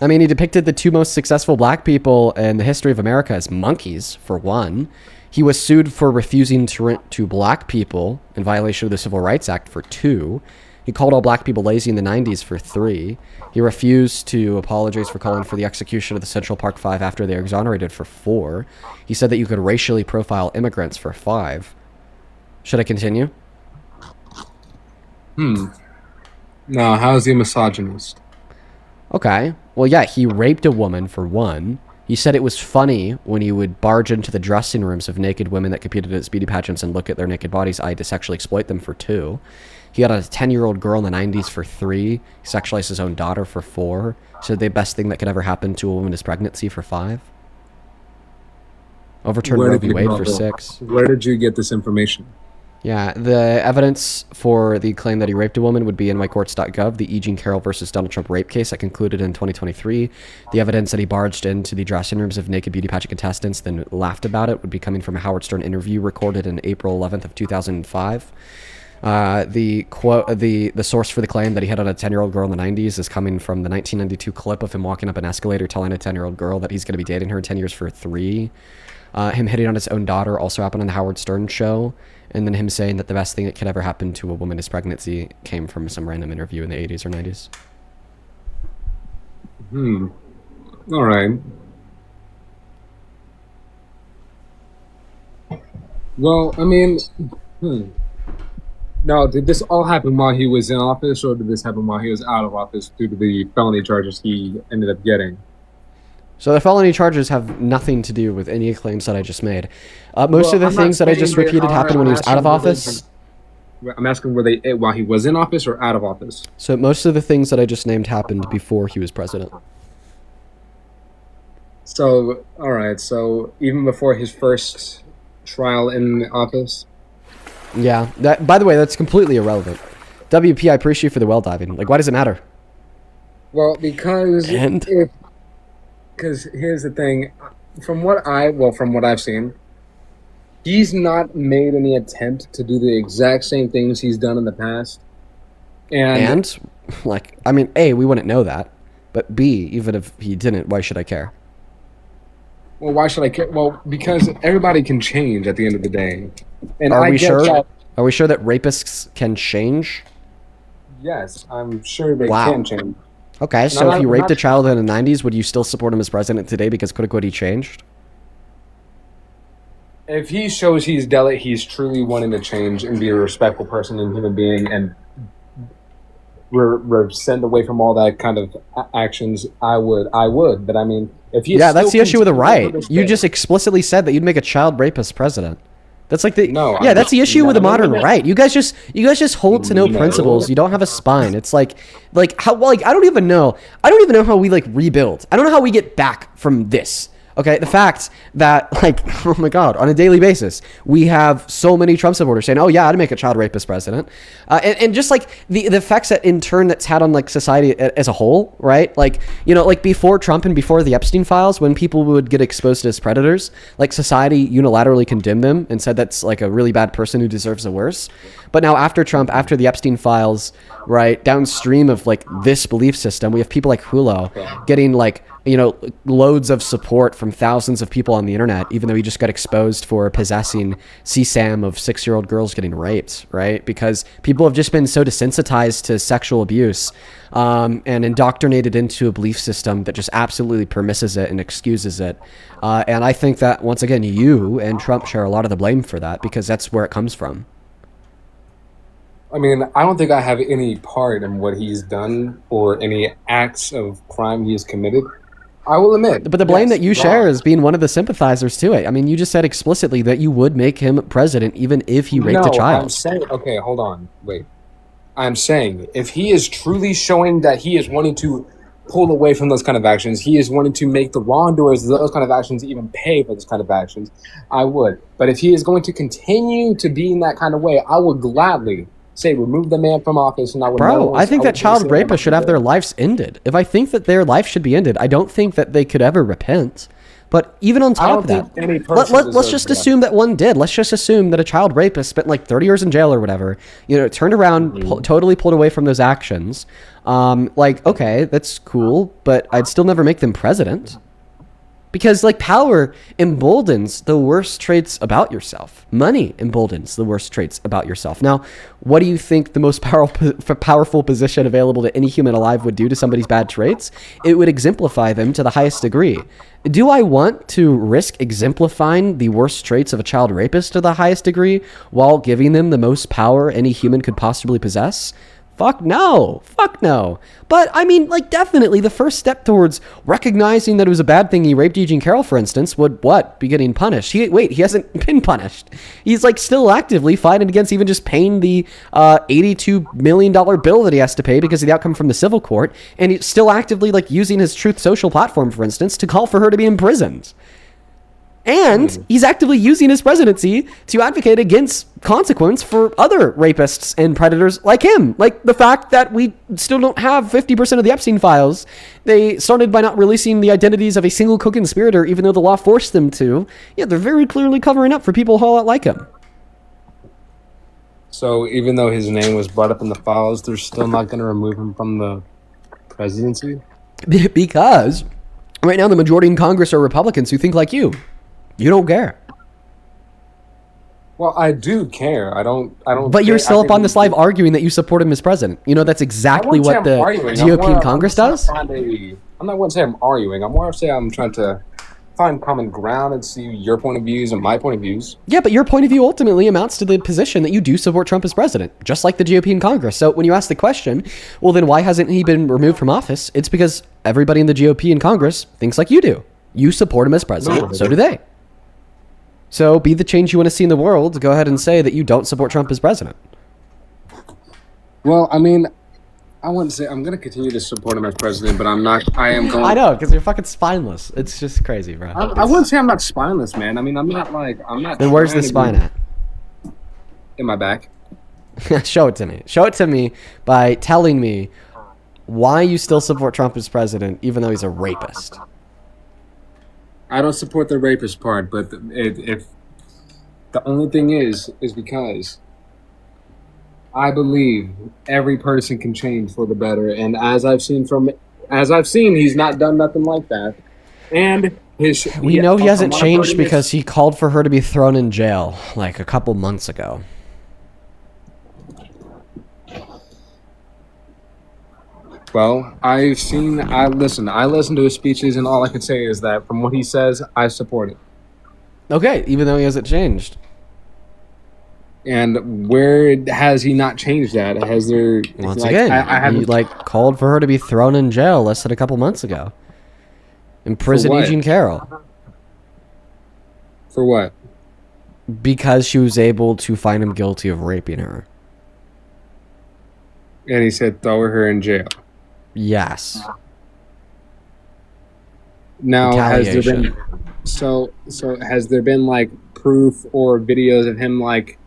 I mean, he depicted the 2 most successful black people in the history of America as monkeys, for one. He was sued for refusing to rent to black people in violation of the Civil Rights Act, for 2. He called all black people lazy in the 90s, for 3. He refused to apologize for calling for the execution of the Central Park 5 after they were exonerated, for 4. He said that you could racially profile immigrants, for 5. Should I continue? No, how is he a misogynist? Okay. Well, yeah, he raped a woman, for 1. He said it was funny when he would barge into the dressing rooms of naked women that competed at beauty pageants and look at their naked bodies, to sexually exploit them, for 2. He had a 10-year-old girl in the 90s, for 3. He sexualized his own daughter, for 4. He said the best thing that could ever happen to a woman is pregnancy, for 5. Overturned Roe v. Wade, for 6. Where did you get this information? Yeah, the evidence for the claim that he raped a woman would be nycourts.gov, the E. Jean Carroll versus Donald Trump rape case that concluded in 2023. The evidence that he barged into the dressing rooms of naked beauty pageant contestants, then laughed about it, would be coming from a Howard Stern interview recorded in April 11th of 2005. The source for the claim that he hit on a 10-year-old girl in the 90s is coming from the 1992 clip of him walking up an escalator telling a 10-year-old girl that he's going to be dating her in 10 years, for 3. Him hitting on his own daughter also happened on the Howard Stern show. And then him saying that the best thing that could ever happen to a woman is pregnancy came from some random interview in the 80s or 90s. All right. Well, I mean, Now, did this all happen while he was in office, or did this happen while he was out of office due to the felony charges he ended up getting? So the felony charges have nothing to do with any claims that I just made. Most of the things that I just repeated happened when he was out of office. I'm asking, were they while he was in office or out of office? So most of the things that I just named happened before he was president. So, all right. So even before his first trial in office? Yeah. That. By the way, that's completely irrelevant. WP, I appreciate you for the well diving. Like, why does it matter? Well, because here's the thing, from what I've seen, he's not made any attempt to do the exact same things he's done in the past. And like, I mean, A, we wouldn't know that, but B, even if he didn't, why should I care? Well, why should I care? Well, because everybody can change at the end of the day. And Are we sure that rapists can change? Yes, I'm sure they Wow. can change. Okay, And so if you raped a child in the 90s, would you still support him as president today because quote-unquote he changed? If he shows he's truly wanting to change and be a respectful person and human being and send away from all that kind of actions, I would. But I mean, if he that's the issue with the right. You just explicitly said that you'd make a child rapist president. That's like that's the issue with the modern right. You guys just hold to no principles. You don't have a spine. It's like how I don't even know how we like rebuild. I don't know how we get back from this. Okay, the fact that, like, oh my God, on a daily basis, we have so many Trump supporters saying, oh yeah, I'd make a child rapist president. And just like the effects that in turn that's had on like society as a whole, right? Like, you know, like before Trump and before the Epstein files, when people would get exposed as predators, like society unilaterally condemned them and said that's like a really bad person who deserves the worst. But now after Trump, after the Epstein files, right, downstream of like this belief system, we have people like Hulo getting like, you know, loads of support from thousands of people on the internet, even though he just got exposed for possessing CSAM of 6-year-old girls getting raped, right? Because people have just been so desensitized to sexual abuse and indoctrinated into a belief system that just absolutely permisses it and excuses it. And I think that, once again, you and Trump share a lot of the blame for that because that's where it comes from. I mean, I don't think I have any part in what he's done or any acts of crime he has committed. I will admit. But the blame that you share is being one of the sympathizers to it. I mean, you just said explicitly that you would make him president even if he raped a child. I'm saying, okay, hold on, wait. I'm saying, if he is truly showing that he is wanting to pull away from those kind of actions, he is wanting to make the wrongdoers of those kind of actions even pay for those kind of actions, I would. But if he is going to continue to be in that kind of way, I would gladly say remove the man from office, and I would. I think that child rapists should have their lives ended. If I think that their life should be ended, I don't think that they could ever repent. But even on top of that, let's just assume that one did. Let's just assume that a child rapist spent like 30 years in jail or whatever, you know, turned around, totally pulled away from those actions. Like, okay, that's cool, but I'd still never make them president. Because, like, power emboldens the worst traits about yourself. Money emboldens the worst traits about yourself. Now, what do you think the most powerful position available to any human alive would do to somebody's bad traits? It would exemplify them to the highest degree. Do I want to risk exemplifying the worst traits of a child rapist to the highest degree while giving them the most power any human could possibly possess? Fuck no. But I mean, like, definitely the first step towards recognizing that it was a bad thing he raped Eugene Carroll, for instance, would be getting punished. He hasn't been punished. He's like still actively fighting against even just paying the $82 million bill that he has to pay because of the outcome from the civil court. And he's still actively like using his Truth Social platform, for instance, to call for her to be imprisoned. And he's actively using his presidency to advocate against consequence for other rapists and predators like him. Like the fact that we still don't have 50% of the Epstein files. They started by not releasing the identities of a single co-conspirator, even though the law forced them to. Yeah, they're very clearly covering up for people who all like him. So even though his name was brought up in the files, they're still not going to remove him from the presidency? Because right now the majority in Congress are Republicans who think like you. You don't care. Well, I do care. I don't. But you're still up on this live arguing that you support him as president. You know, that's exactly what the GOP in Congress does. I'm not going to say I'm arguing. I'm more saying I'm trying to find common ground and see your point of views and my point of views. Yeah, but your point of view ultimately amounts to the position that you do support Trump as president, just like the GOP in Congress. So when you ask the question, well, then why hasn't he been removed from office? It's because everybody in the GOP in Congress thinks like you do. You support him as president. So do they. So be the change you want to see in the world. Go ahead and say that you don't support Trump as president. Well, I mean, I wouldn't say I'm going to continue to support him as president, but I'm not. I am going. I know, because you're fucking spineless. It's just crazy, bro. I wouldn't say I'm not spineless, man. I mean, I'm not. Then where's the spine at? in my back. Show it to me. Show it to me by telling me why you still support Trump as president, even though he's a rapist. I don't support the rapist part, but if the only thing is because I believe every person can change for the better, and as I've seen, he's not done nothing like that. And we know he hasn't changed because he called for her to be thrown in jail like a couple months ago. Well, I listen to his speeches, and all I can say is that from what he says, I support it. Okay, even though he hasn't changed. And where has he not changed that? Has there... Once again, he called for her to be thrown in jail less than a couple months ago. Imprisoned Eugene Carroll. For what? Because she was able to find him guilty of raping her. And he said throw her in jail. Yes. Now, has there been has there been proof or videos of him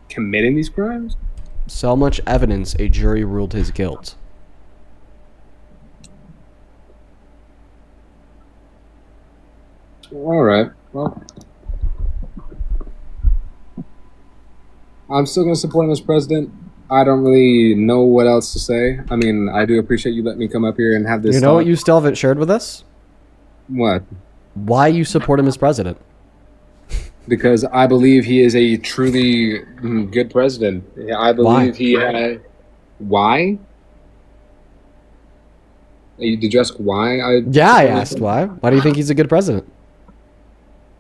committing these crimes? So much evidence, a jury ruled his guilt. All right. Well, I'm still going to support him as president. I don't really know what else to say. I mean, I do appreciate you letting me come up here and have this. You know what you still haven't shared with us? What? Why you support him as president? Because I believe he is a truly good president. I believe he had... Why? Did you ask why? I asked why. Why do you think he's a good president?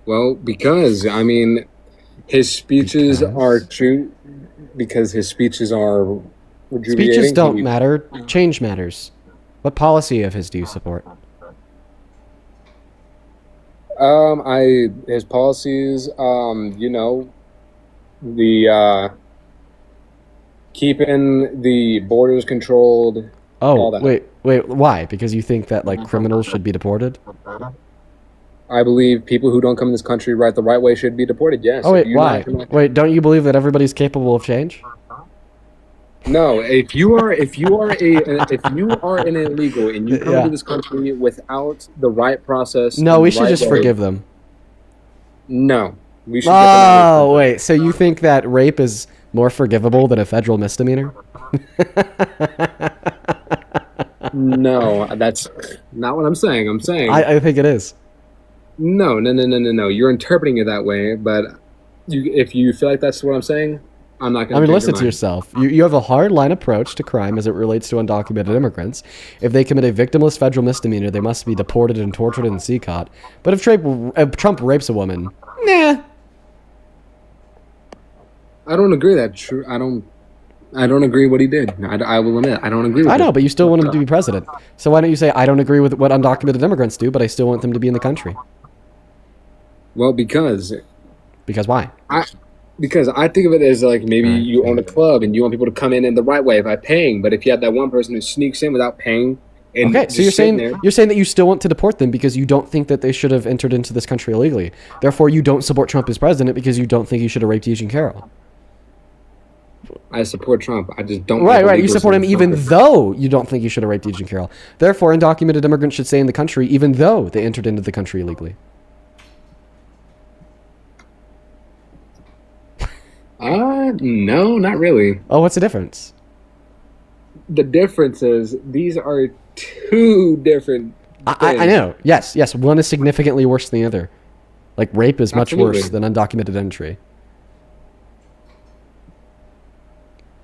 Well, because, I mean, his speeches are true. Because his speeches are rejuvenating. Speeches don't matter. Change matters. What policy of his do you support? His policies, keeping the borders controlled. Oh, wait, why? Because you think that criminals should be deported? I believe people who don't come in this country the right way should be deported. Yes. Oh wait, why? Wait, don't you believe that everybody's capable of change? No, if you are an illegal and you come to this country without the right process, no, we should just forgive them. No, we should. Oh wait, so you think that rape is more forgivable than a federal misdemeanor? No, that's not what I'm saying. I'm saying I think it is. No. You're interpreting it that way, but if you feel like that's what I'm saying, I'm not going to. I mean, listen to yourself. You have a hard line approach to crime as it relates to undocumented immigrants. If they commit a victimless federal misdemeanor, they must be deported and tortured and sea caught. But if Trump rapes a woman, nah. I don't agree that true. I don't agree what he did. I will admit, I don't agree with I know, but you still want him to be president. So why don't you say, I don't agree with what undocumented immigrants do, but I still want them to be in the country? Well, because why? Because I think of it as maybe you own a club and you want people to come in the right way by paying. But if you have that one person who sneaks in without paying, and okay, so you're saying that you still want to deport them because you don't think that they should have entered into this country illegally. Therefore, you don't support Trump as president because you don't think he should have raped Eugene Carroll. I support Trump. I just don't. Right. You support him even though you don't think he should have raped Eugene Carroll. Therefore, undocumented immigrants should stay in the country even though they entered into the country illegally. No, not really. Oh, what's the difference? The difference is these are two different things. I know. Yes. One is significantly worse than the other. Rape is much worse than undocumented entry.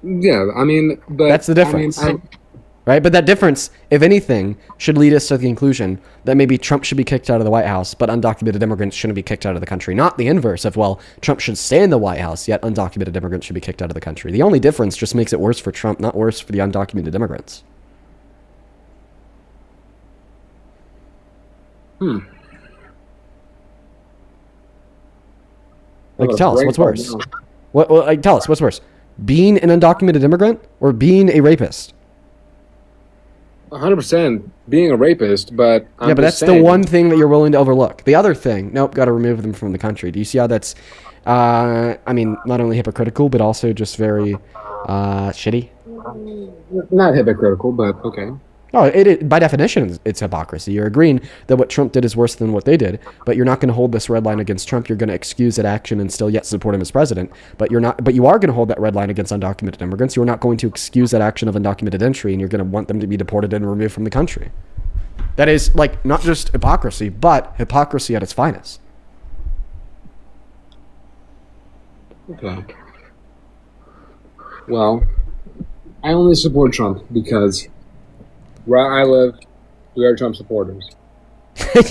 Yeah, I mean, but that's the difference. Right? But that difference, if anything, should lead us to the conclusion that maybe Trump should be kicked out of the White House, but undocumented immigrants shouldn't be kicked out of the country. Not the inverse of, well, Trump should stay in the White House, yet undocumented immigrants should be kicked out of the country. The only difference just makes it worse for Trump, not worse for the undocumented immigrants. Tell us, what's worse? Tell us, what's worse? Being an undocumented immigrant or being a rapist? 100% being a rapist, but that's the one thing that you're willing to overlook. The other thing, nope, got to remove them from the country. Do you see how that's I mean, not only hypocritical, but also just very shitty. Not hypocritical, but okay. Oh, by definition, it's hypocrisy. You're agreeing that what Trump did is worse than what they did, but you're not going to hold this red line against Trump. You're going to excuse that action and still yet support him as president. But you're not. But you are going to hold that red line against undocumented immigrants. You're not going to excuse that action of undocumented entry, and you're going to want them to be deported and removed from the country. That is like not just hypocrisy, but hypocrisy at its finest. Okay. Well, I only support Trump because where I live, we are Trump supporters.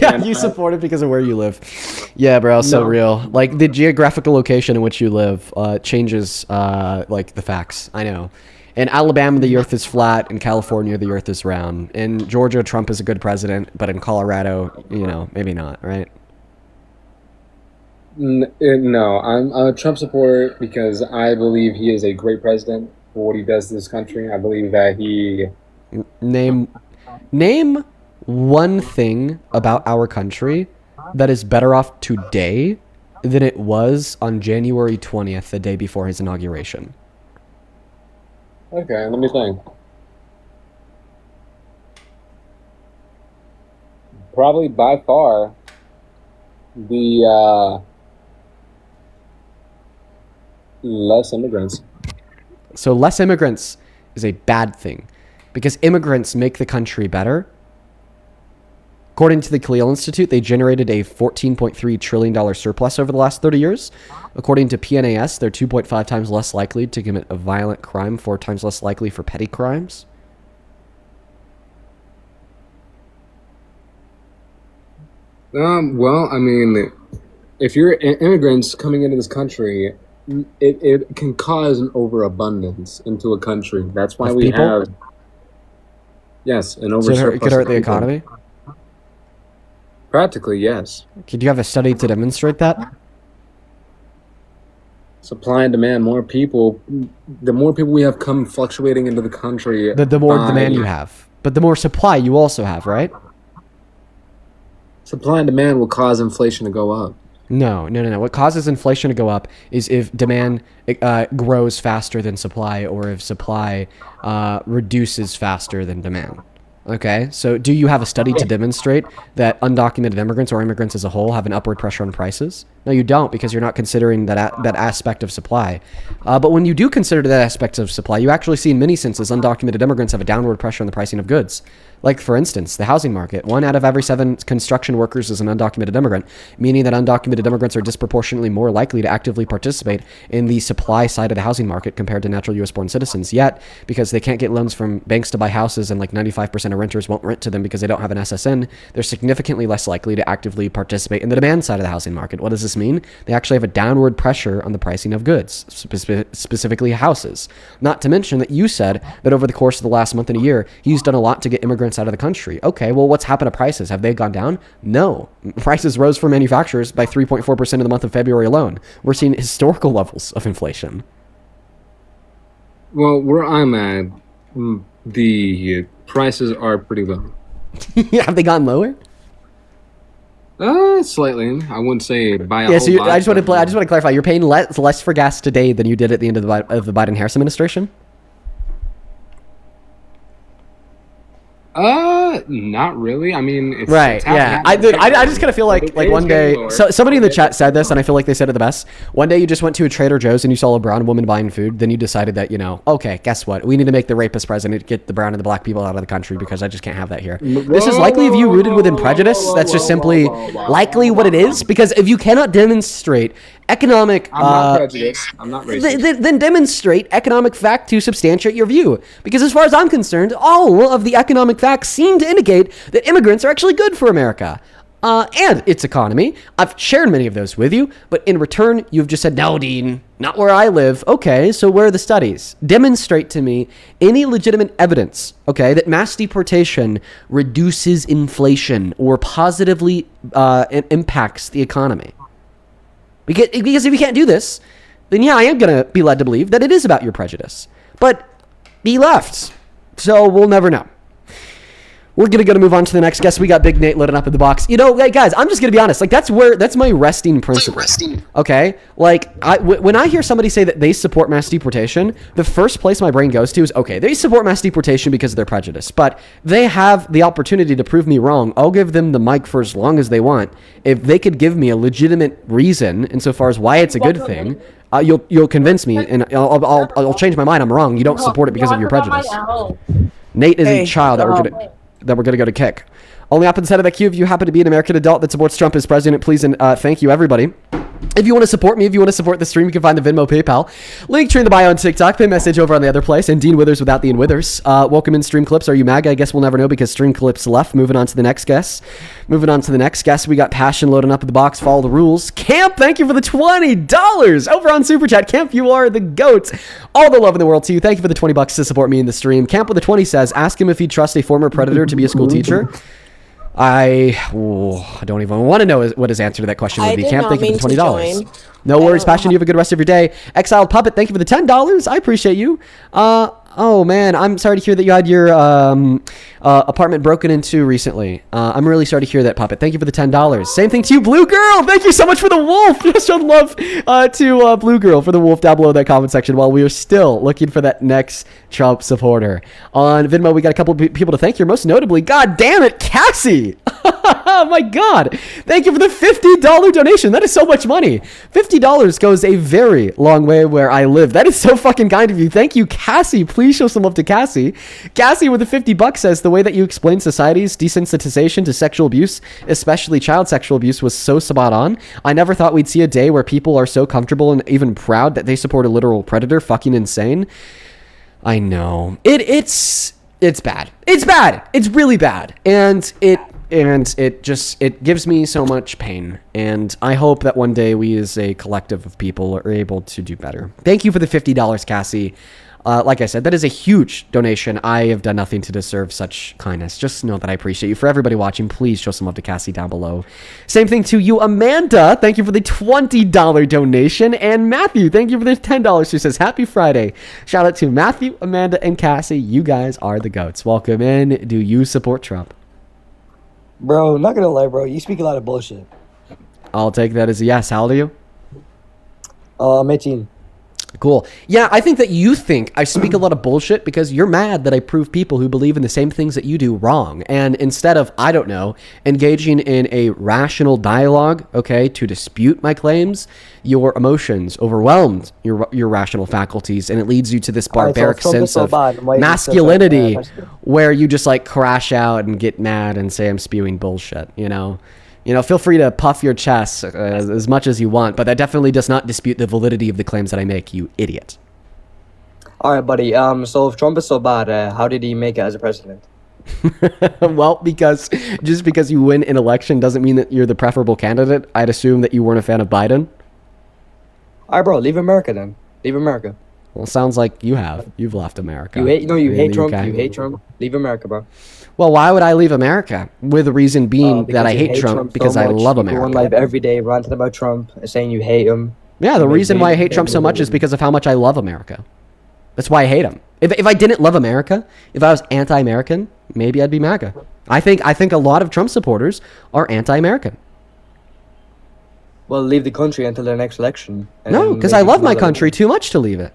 Yeah, you support it because of where you live. Yeah, bro, so real. Like, the geographical location in which you live changes, like, the facts. I know. In Alabama, the earth is flat. In California, the earth is round. In Georgia, Trump is a good president. But in Colorado, maybe not, right? No, I'm a Trump supporter because I believe he is a great president for what he does to this country. I believe that he... Name one thing about our country that is better off today than it was on January 20th, the day before his inauguration. Okay, let me think. Probably by far the less immigrants. So less immigrants is a bad thing because immigrants make the country better. According to the Cleo Institute, they generated a $14.3 trillion surplus over the last 30 years. According to PNAS, they're 2.5 times less likely to commit a violent crime, 4 times less likely for petty crimes. Well, I mean, if you're immigrants coming into this country, it can cause an overabundance into a country. That's why we have... Yes, an oversurplus. So it could hurt the economy? Practically, yes. Could you have a study to demonstrate that? Supply and demand, more people. The more people we have come fluctuating into the country... The more demand you have. But the more supply you also have, right? Supply and demand will cause inflation to go up. No. What causes inflation to go up is if demand grows faster than supply or if supply reduces faster than demand. Okay, so do you have a study to demonstrate that undocumented immigrants or immigrants as a whole have an upward pressure on prices? No, you don't, because you're not considering that aspect of supply. But when you do consider that aspect of supply, you actually see in many senses undocumented immigrants have a downward pressure on the pricing of goods. Like, for instance, the housing market. 1 out of every 7 construction workers is an undocumented immigrant, meaning that undocumented immigrants are disproportionately more likely to actively participate in the supply side of the housing market compared to natural U.S.-born citizens. Yet, because they can't get loans from banks to buy houses and like 95% of renters won't rent to them because they don't have an SSN, they're significantly less likely to actively participate in the demand side of the housing market. What does this mean? They actually have a downward pressure on the pricing of goods, specifically houses. Not to mention that you said that over the course of the last month and a year, he's done a lot to get immigrants out of the country. Okay, well, what's happened to prices? Have they gone down? No. Prices rose for manufacturers by 3.4% in the month of February alone. We're seeing historical levels of inflation. Well, where I'm at, the prices are pretty low. Have they gone lower? Slightly. I wouldn't say by a whole lot. I just want to clarify. You're paying less for gas today than you did at the end of the Biden-Harris administration? Not really. I mean, it's right. It's yeah. I just kind of feel like one day. So somebody in the chat said this, and I feel like they said it the best. One day you just went to a Trader Joe's and you saw a brown woman buying food. Then you decided that okay, guess what? We need to make the rapist president, get the brown and the black people out of the country because I just can't have that here. This is likely a view rooted within prejudice. That's just simply likely what it is. Because if you cannot demonstrate economic, I'm not prejudiced. I'm not racist. Then demonstrate economic fact to substantiate your view. Because as far as I'm concerned, all of the economic facts seem to indicate that immigrants are actually good for America and its economy. I've shared many of those with you, but in return, you've just said, no, Dean, not where I live. Okay, so where are the studies? Demonstrate to me any legitimate evidence, okay, that mass deportation reduces inflation or positively impacts the economy. Because if you can't do this, then yeah, I am going to be led to believe that it is about your prejudice. But be left, so we'll never know. We're gonna move on to the next guest. We got Big Nate loading up in the box. You know, like, guys, I'm just gonna be honest. Like, that's my resting principle. Okay, like when I hear somebody say that they support mass deportation, the first place my brain goes to is, okay, they support mass deportation because of their prejudice, but they have the opportunity to prove me wrong. I'll give them the mic for as long as they want. If they could give me a legitimate reason insofar as why it's a good thing, you'll convince me, and I'll change my mind. I'm wrong. You don't support it because of your prejudice. Nate is a child that we're gonna go to kick. Only opposite side of that queue, if you happen to be an American adult that supports Trump as president, please and thank you, everybody. If you want to support me, if you want to support the stream, you can find the Venmo, PayPal link tree in the bio on TikTok. Pin message over on the other place. And Dean Withers without the Withers. Welcome in Stream Clips. Are you MAGA? I guess we'll never know because Stream Clips left. Moving on to the next guest. We got Passion loading up in the box. Follow the rules. Camp, thank you for the $20 over on Super Chat. Camp, you are the GOAT. All the love in the world to you. Thank you for the $20 to support me in the stream. Camp with the 20 says, ask him if he'd trust a former predator to be a school teacher. I don't even want to know what his answer to that question would be. Camp, thank you for the $20. No worries, Passion. You have a good rest of your day. Exiled Puppet, thank you for the $10. I appreciate you. Oh man, I'm sorry to hear that you had your apartment broken into recently. I'm really sorry to hear that, Puppet. Thank you for the $10. Same thing to you, Blue Girl. Thank you so much for the wolf. Just show love to Blue Girl for the wolf down below in that comment section while we are still looking for that next Trump supporter. On Venmo, we got a couple of people to thank here, most notably, god damn it, Cassie. Oh my god. Thank you for the $50 donation. That is so much money. $50 goes a very long way where I live. That is so fucking kind of you. Thank you, Cassie. Please show some love to Cassie. Cassie with the $50 says, the way that you explain society's desensitization to sexual abuse, especially child sexual abuse, was so spot on. I never thought we'd see a day where people are so comfortable and even proud that they support a literal predator. Fucking insane. I know. It's bad. It's bad. It's really bad. And it gives me so much pain. And I hope that one day we as a collective of people are able to do better. Thank you for the $50, Cassie. Like I said, that is a huge donation. I have done nothing to deserve such kindness. Just know that I appreciate you. For everybody watching, please show some love to Cassie down below. Same thing to you, Amanda. Thank you for the $20 donation. And Matthew, thank you for the $10 who says, happy Friday. Shout out to Matthew, Amanda, and Cassie. You guys are the GOATs. Welcome in. Do you support Trump? Bro, not gonna lie, bro. You speak a lot of bullshit. I'll take that as a yes. How old are you? I'm 18. Cool. Yeah, I think that you think I speak a lot of bullshit because you're mad that I prove people who believe in the same things that you do wrong. And instead of, I don't know, engaging in a rational dialogue, okay, to dispute my claims, your emotions overwhelmed your rational faculties, and it leads you to this barbaric sense of masculinity where you just like crash out and get mad and say I'm spewing bullshit, you know? You know, feel free to puff your chest as much as you want, but that definitely does not dispute the validity of the claims that I make, you idiot. All right, buddy. So if Trump is so bad, how did he make it as a president? Well, because just because you win an election doesn't mean that you're the preferable candidate. I'd assume that you weren't a fan of Biden. All right, bro. Leave America then. Leave America. Well, sounds like you have. You've left America. You hate Trump. UK. You hate Trump. Leave America, bro. Well, why would I leave America? With the reason being that I hate Trump because I love America. You go on live every day ranting about Trump, saying you hate him. Yeah, the reason why I hate Trump so much is because of how much I love America. That's why I hate him. If I didn't love America, if I was anti-American, maybe I'd be MAGA. I think a lot of Trump supporters are anti-American. Well, leave the country until the next election. No, because I love my country too much to leave it.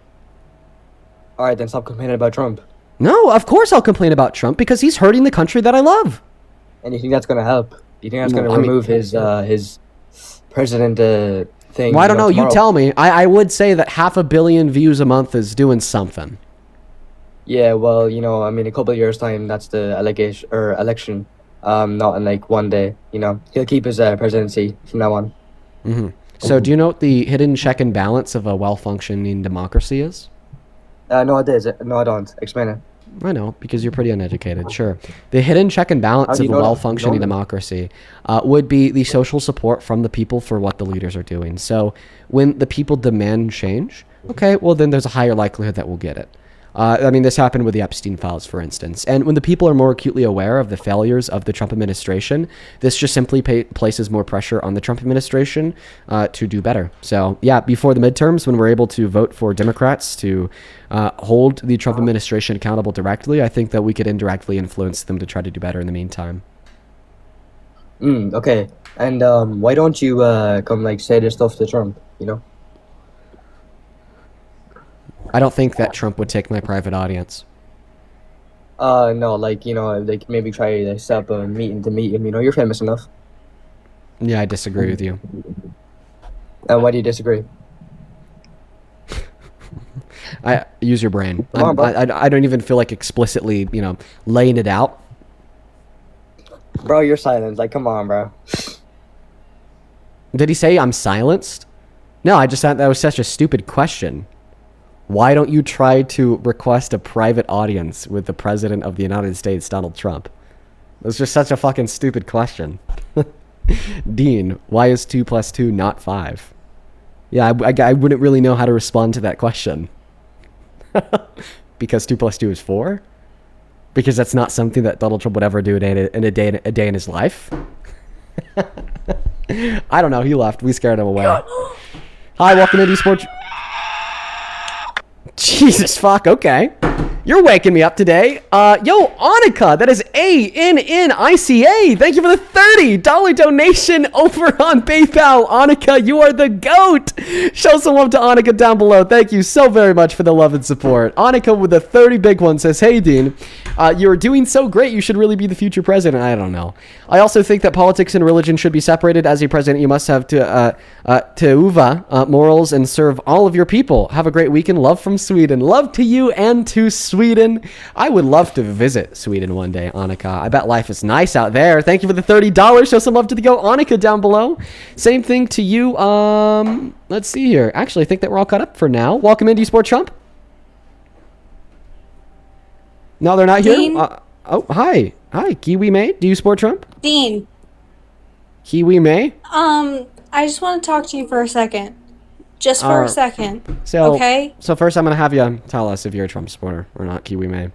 All right, then stop complaining about Trump. No, of course I'll complain about Trump because he's hurting the country that I love. And you think that's going to help? Do you think that's going to remove his president thing? Well, I don't know. Tomorrow? You tell me. I would say that 500 million views a month is doing something. Yeah, well, you know, I mean, a couple of years' time, that's the election. Not in like one day. You know, he'll keep his presidency from now on. Mm-hmm. So, do you know what the hidden check and balance of a well-functioning democracy is? No, I did. No, I don't. Explain it. I know, because you're pretty uneducated. Sure. The hidden check and balance of a well-functioning democracy would be the social support from the people for what the leaders are doing. So when the people demand change, okay, well, then there's a higher likelihood that we'll get it. I mean, this happened with the Epstein files, for instance. And when the people are more acutely aware of the failures of the Trump administration, this just simply places more pressure on the Trump administration to do better. So, yeah, before the midterms, when we're able to vote for Democrats to hold the Trump administration accountable directly, I think that we could indirectly influence them to try to do better in the meantime. Okay. And why don't you come like say this stuff to Trump, you know? I don't think that Trump would take my private audience. No, like, you know, like maybe try to set up a meeting to meet him, you know, you're famous enough. Yeah, I disagree with you. And why do you disagree? I use your brain. Come on, bro. I don't even feel like explicitly, you know, laying it out. Bro, you're silent. Like, come on, bro. Did he say I'm silenced? No, I just thought that was such a stupid question. Why don't you try to request a private audience with the President of the United States, Donald Trump? It was just such a fucking stupid question. Dean, why is 2 + 2 not 5? Yeah, I wouldn't really know how to respond to that question. Because 2 + 2 is 4? Because that's not something that Donald Trump would ever do in a day in his life? I don't know. He left. We scared him away. Hi, welcome to eSports. Jesus fuck, okay. You're waking me up today. Yo, Annika, that is ANNICA. Thank you for the $30 donation over on PayPal. Annika, you are the GOAT. Show some love to Annika down below. Thank you so very much for the love and support. Annika with the 30 big one says, hey, Dean, you're doing so great. You should really be the future president. I don't know. I also think that politics and religion should be separated. As a president, you must have morals and serve all of your people. Have a great weekend. Love from Sweden. Love to you and to Sweden. I would love to visit Sweden one day, Annika. I bet life is nice out there. Thank you for the $30. Show some love to the Go Annika down below. Same thing to you. Let's see here. Actually, I think that we're all caught up for now. Welcome into Sport Trump. No, they're not Dean? here. Oh, hi. Hi, Kiwi May. Do you support Trump? Dean, Kiwi May? I just want to talk to you for a second. Just for a second. So, okay? So first I'm going to have you tell us if you're a Trump supporter or not, Kiwi May.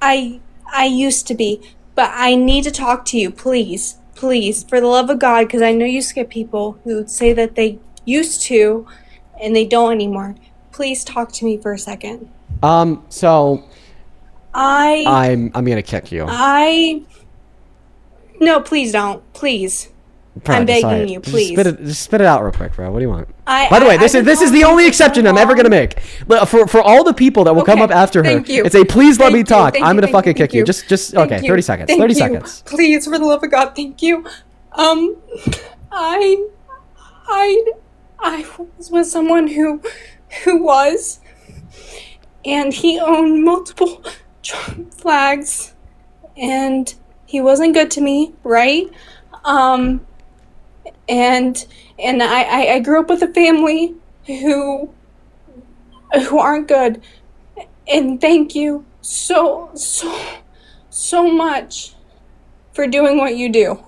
I used to be, but I need to talk to you, please. Please, for the love of God, because I know you skip people who say that they used to and they don't anymore. Please talk to me for a second. So I'm gonna kick you. No, please don't. Please. I'm begging you, please. Just spit it out real quick, bro. What do you want? By the way, this is the only exception I'm ever gonna make. For all the people that will come up after her, it's a please let me talk. I'm gonna fucking kick you. Just okay. 30 seconds. 30 seconds. Please, for the love of God, thank you. I was with someone who was, and he owned multiple Trump flags, and he wasn't good to me, right? And I grew up with a family who aren't good. And thank you so much for doing what you do.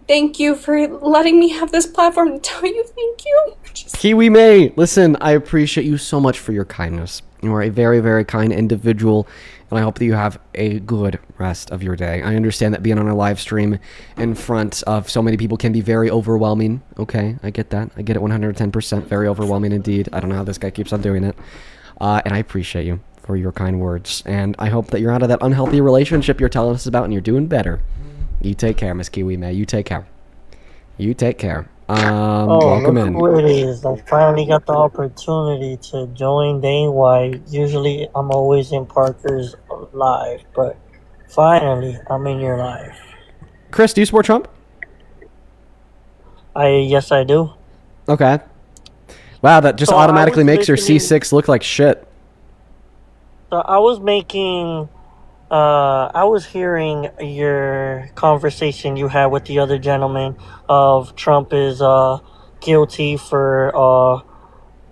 Thank you for letting me have this platform to tell you thank you. Kiwi May, listen, I appreciate you so much for your kindness. You are a very, very kind individual, and I hope that you have a good rest of your day. I understand that being on a live stream in front of so many people can be very overwhelming. Okay, I get that. I get it 110%. Very overwhelming indeed. I don't know how this guy keeps on doing it. And I appreciate you for your kind words. And I hope that you're out of that unhealthy relationship you're telling us about and you're doing better. You take care, Miss Kiwi May. You take care. You take care. Welcome in. Look who it is. I finally got the opportunity to join Dane White. Usually I'm always in Parker's live, but finally I'm in your live. Chris, do you support Trump? Yes, I do. Okay. Wow, that just So automatically I was makes your listening- C6 look like shit. So I was hearing your conversation you had with the other gentleman of Trump is guilty for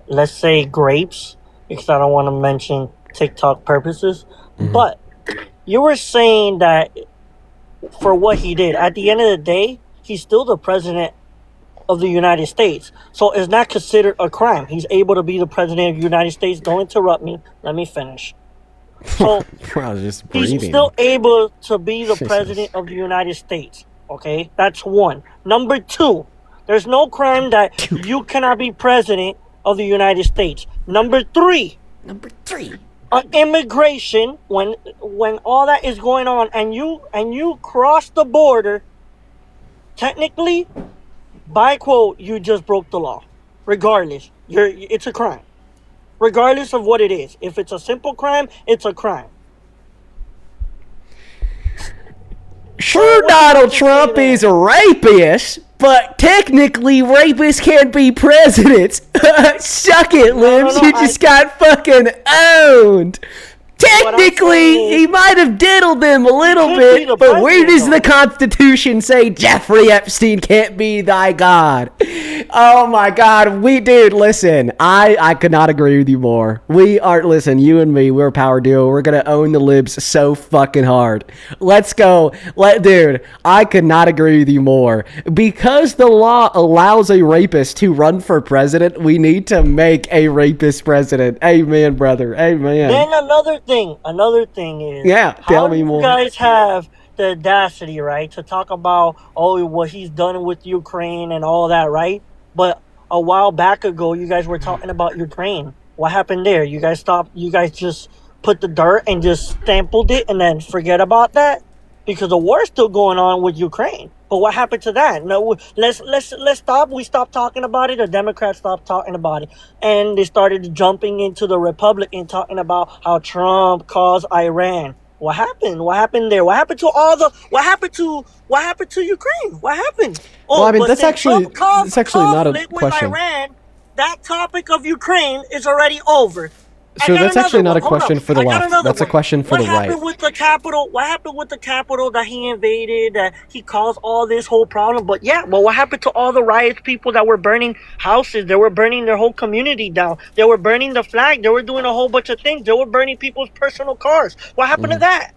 let's say grapes, because I don't want to mention TikTok purposes. But you were saying that for what he did, at the end of the day, he's still the president of the United States. So it's not considered a crime. He's able to be the president of the United States. Don't interrupt me. Let me finish. So Wow, just breathing. he's still able to be the Jesus. president of the United States. Okay, that's one. Number two, there's no crime that you cannot be president of the United States. Number three. Immigration, when all that is going on and you cross the border, technically, by quote, you just broke the law. Regardless, it's a crime. Regardless of what it is. If it's a simple crime, it's a crime. Sure, Donald Trump is a rapist, but technically rapists can't be presidents. Suck it, Limbs. You just got fucking owned. Technically, he might have diddled them a little bit, but where does the Constitution say Jeffrey Epstein can't be thy God? Oh my God, listen, I could not agree with you more. Listen, you and me, we're a power duo. We're gonna own the libs so fucking hard. Let's go. Dude, I could not agree with you more. Because the law allows a rapist to run for president, we need to make a rapist president. Amen, brother. Amen. Then another thing is, yeah, tell me more. You guys have the audacity, right, to talk about what he's done with Ukraine and all that, right? But a while back ago, you guys were talking about Ukraine. What happened there? You guys stopped. You guys just put the dirt and just stamped it and then forget about that because the war's still going on with Ukraine. But what happened to that? No, let's stop. We stopped talking about it. The Democrats stopped talking about it, and they started jumping into the Republican talking about how Trump caused Iran. What happened? What happened there? What happened to What happened to Ukraine? What happened? Well, I mean, that's actually not a question. Iran, that topic of Ukraine is already over. So that's actually not a question for the left. That's a question for the right. What happened with the Capitol? What happened with the Capitol that he invaded? That he caused all this whole problem? But what happened to all the riots? People that were burning houses, they were burning their whole community down. They were burning the flag. They were doing a whole bunch of things. They were burning people's personal cars. What happened to that?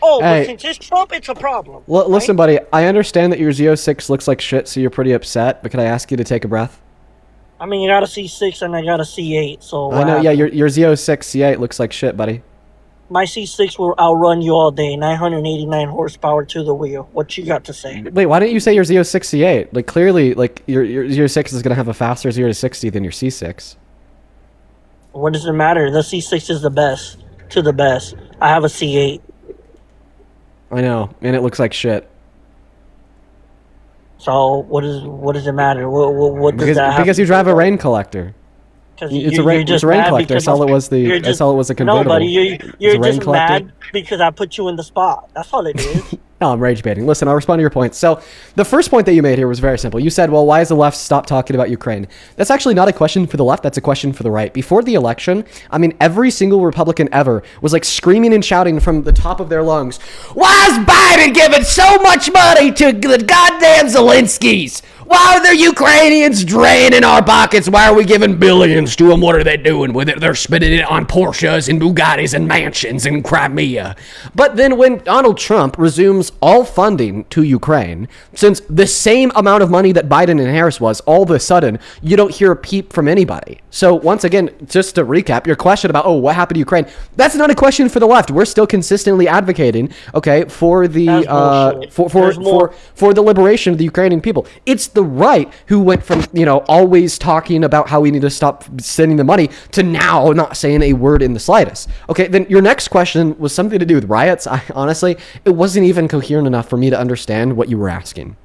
Oh, but since it's Trump, it's a problem. Listen, buddy, I understand that your Z06 looks like shit, so you're pretty upset. But can I ask you to take a breath? I mean, you got a C6 and I got a C8, so... I know, yeah, your Z06 C8 looks like shit, buddy. My C6 will outrun you all day, 989 horsepower to the wheel. What you got to say? Wait, why didn't you say your Z06 C8? Like, clearly, like, your Z06 is going to have a faster 0 to 60 than your C6. What does it matter? The C6 is the best. To the best. I have a C8. I know, and it looks like shit. So what does it matter? What does that have because you drive a rain collector. It's a rain collector. I saw it was a convertible. No, buddy, you're just mad because I put you in the spot. That's all it is. No, I'm rage baiting. Listen, I'll respond to your points. So the first point that you made here was very simple. You said, well, why has the left stopped talking about Ukraine? That's actually not a question for the left. That's a question for the right. Before the election, I mean, every single Republican ever was like screaming and shouting from the top of their lungs, why is Biden giving so much money to the goddamn Zelenskys? Why are the Ukrainians draining our pockets? Why are we giving billions to them? What are they doing with it? They're spending it on Porsches and Bugattis and mansions in Crimea. But then when Donald Trump resumes all funding to Ukraine, since the same amount of money that Biden and Harris was, all of a sudden, you don't hear a peep from anybody. So once again, just to recap, your question about, oh, what happened to Ukraine? That's not a question for the left. We're still consistently advocating, okay, for the for the liberation of the Ukrainian people. It's the right who went from, always talking about how we need to stop sending the money to now not saying a word in the slightest. Okay, then your next question was something to do with riots. Honestly, it wasn't even coherent enough for me to understand what you were asking.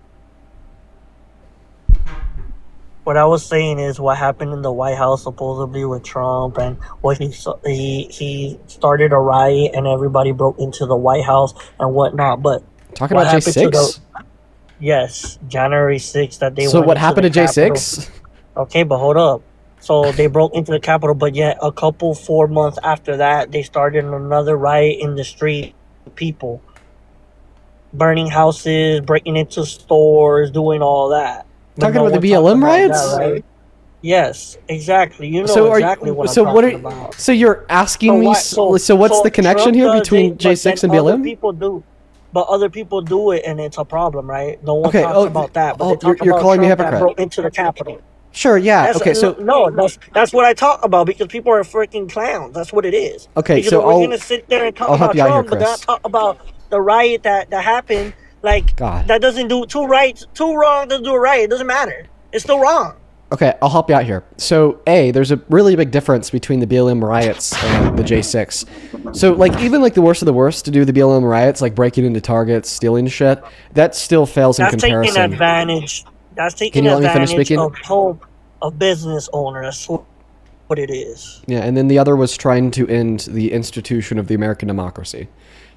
What I was saying is what happened in the White House supposedly with Trump, and what he started a riot and everybody broke into the White House and whatnot. But talking about J6? Yes, January 6th that they. So what happened to J6? Okay, but hold up. So they broke into the Capitol, but yet 4 months after that, they started another riot in the street. People burning houses, breaking into stores, doing all that. Talking about the BLM riots? That, right? Yes, exactly. You know exactly what I'm talking about. So you're asking me. So what's the connection here between J6 and BLM? People do. but other people do it and it's a problem, right? No one Okay, talks about that, but they talk you're about calling me Trump that hypocrite. broke into the Capitol. Sure, yeah. That's, Okay, so no, that's what I talk about because people are freaking clowns. That's what it is. okay, because so we're gonna sit there and talk I'll help about you out here, Trump, but not Chris. talk about the riot that happened. Like God. that doesn't do two wrong doesn't do a right. It doesn't matter. It's still wrong. Okay, I'll help you out here. So, there's a really big difference between the BLM riots and the J6. So, like, even like the worst of the worst to do the BLM riots, like breaking into Targets, stealing shit, that still fails in comparison. Taking advantage. That's taking advantage of business owners. That's what it is. Yeah, and then the other was trying to end the institution of the American democracy.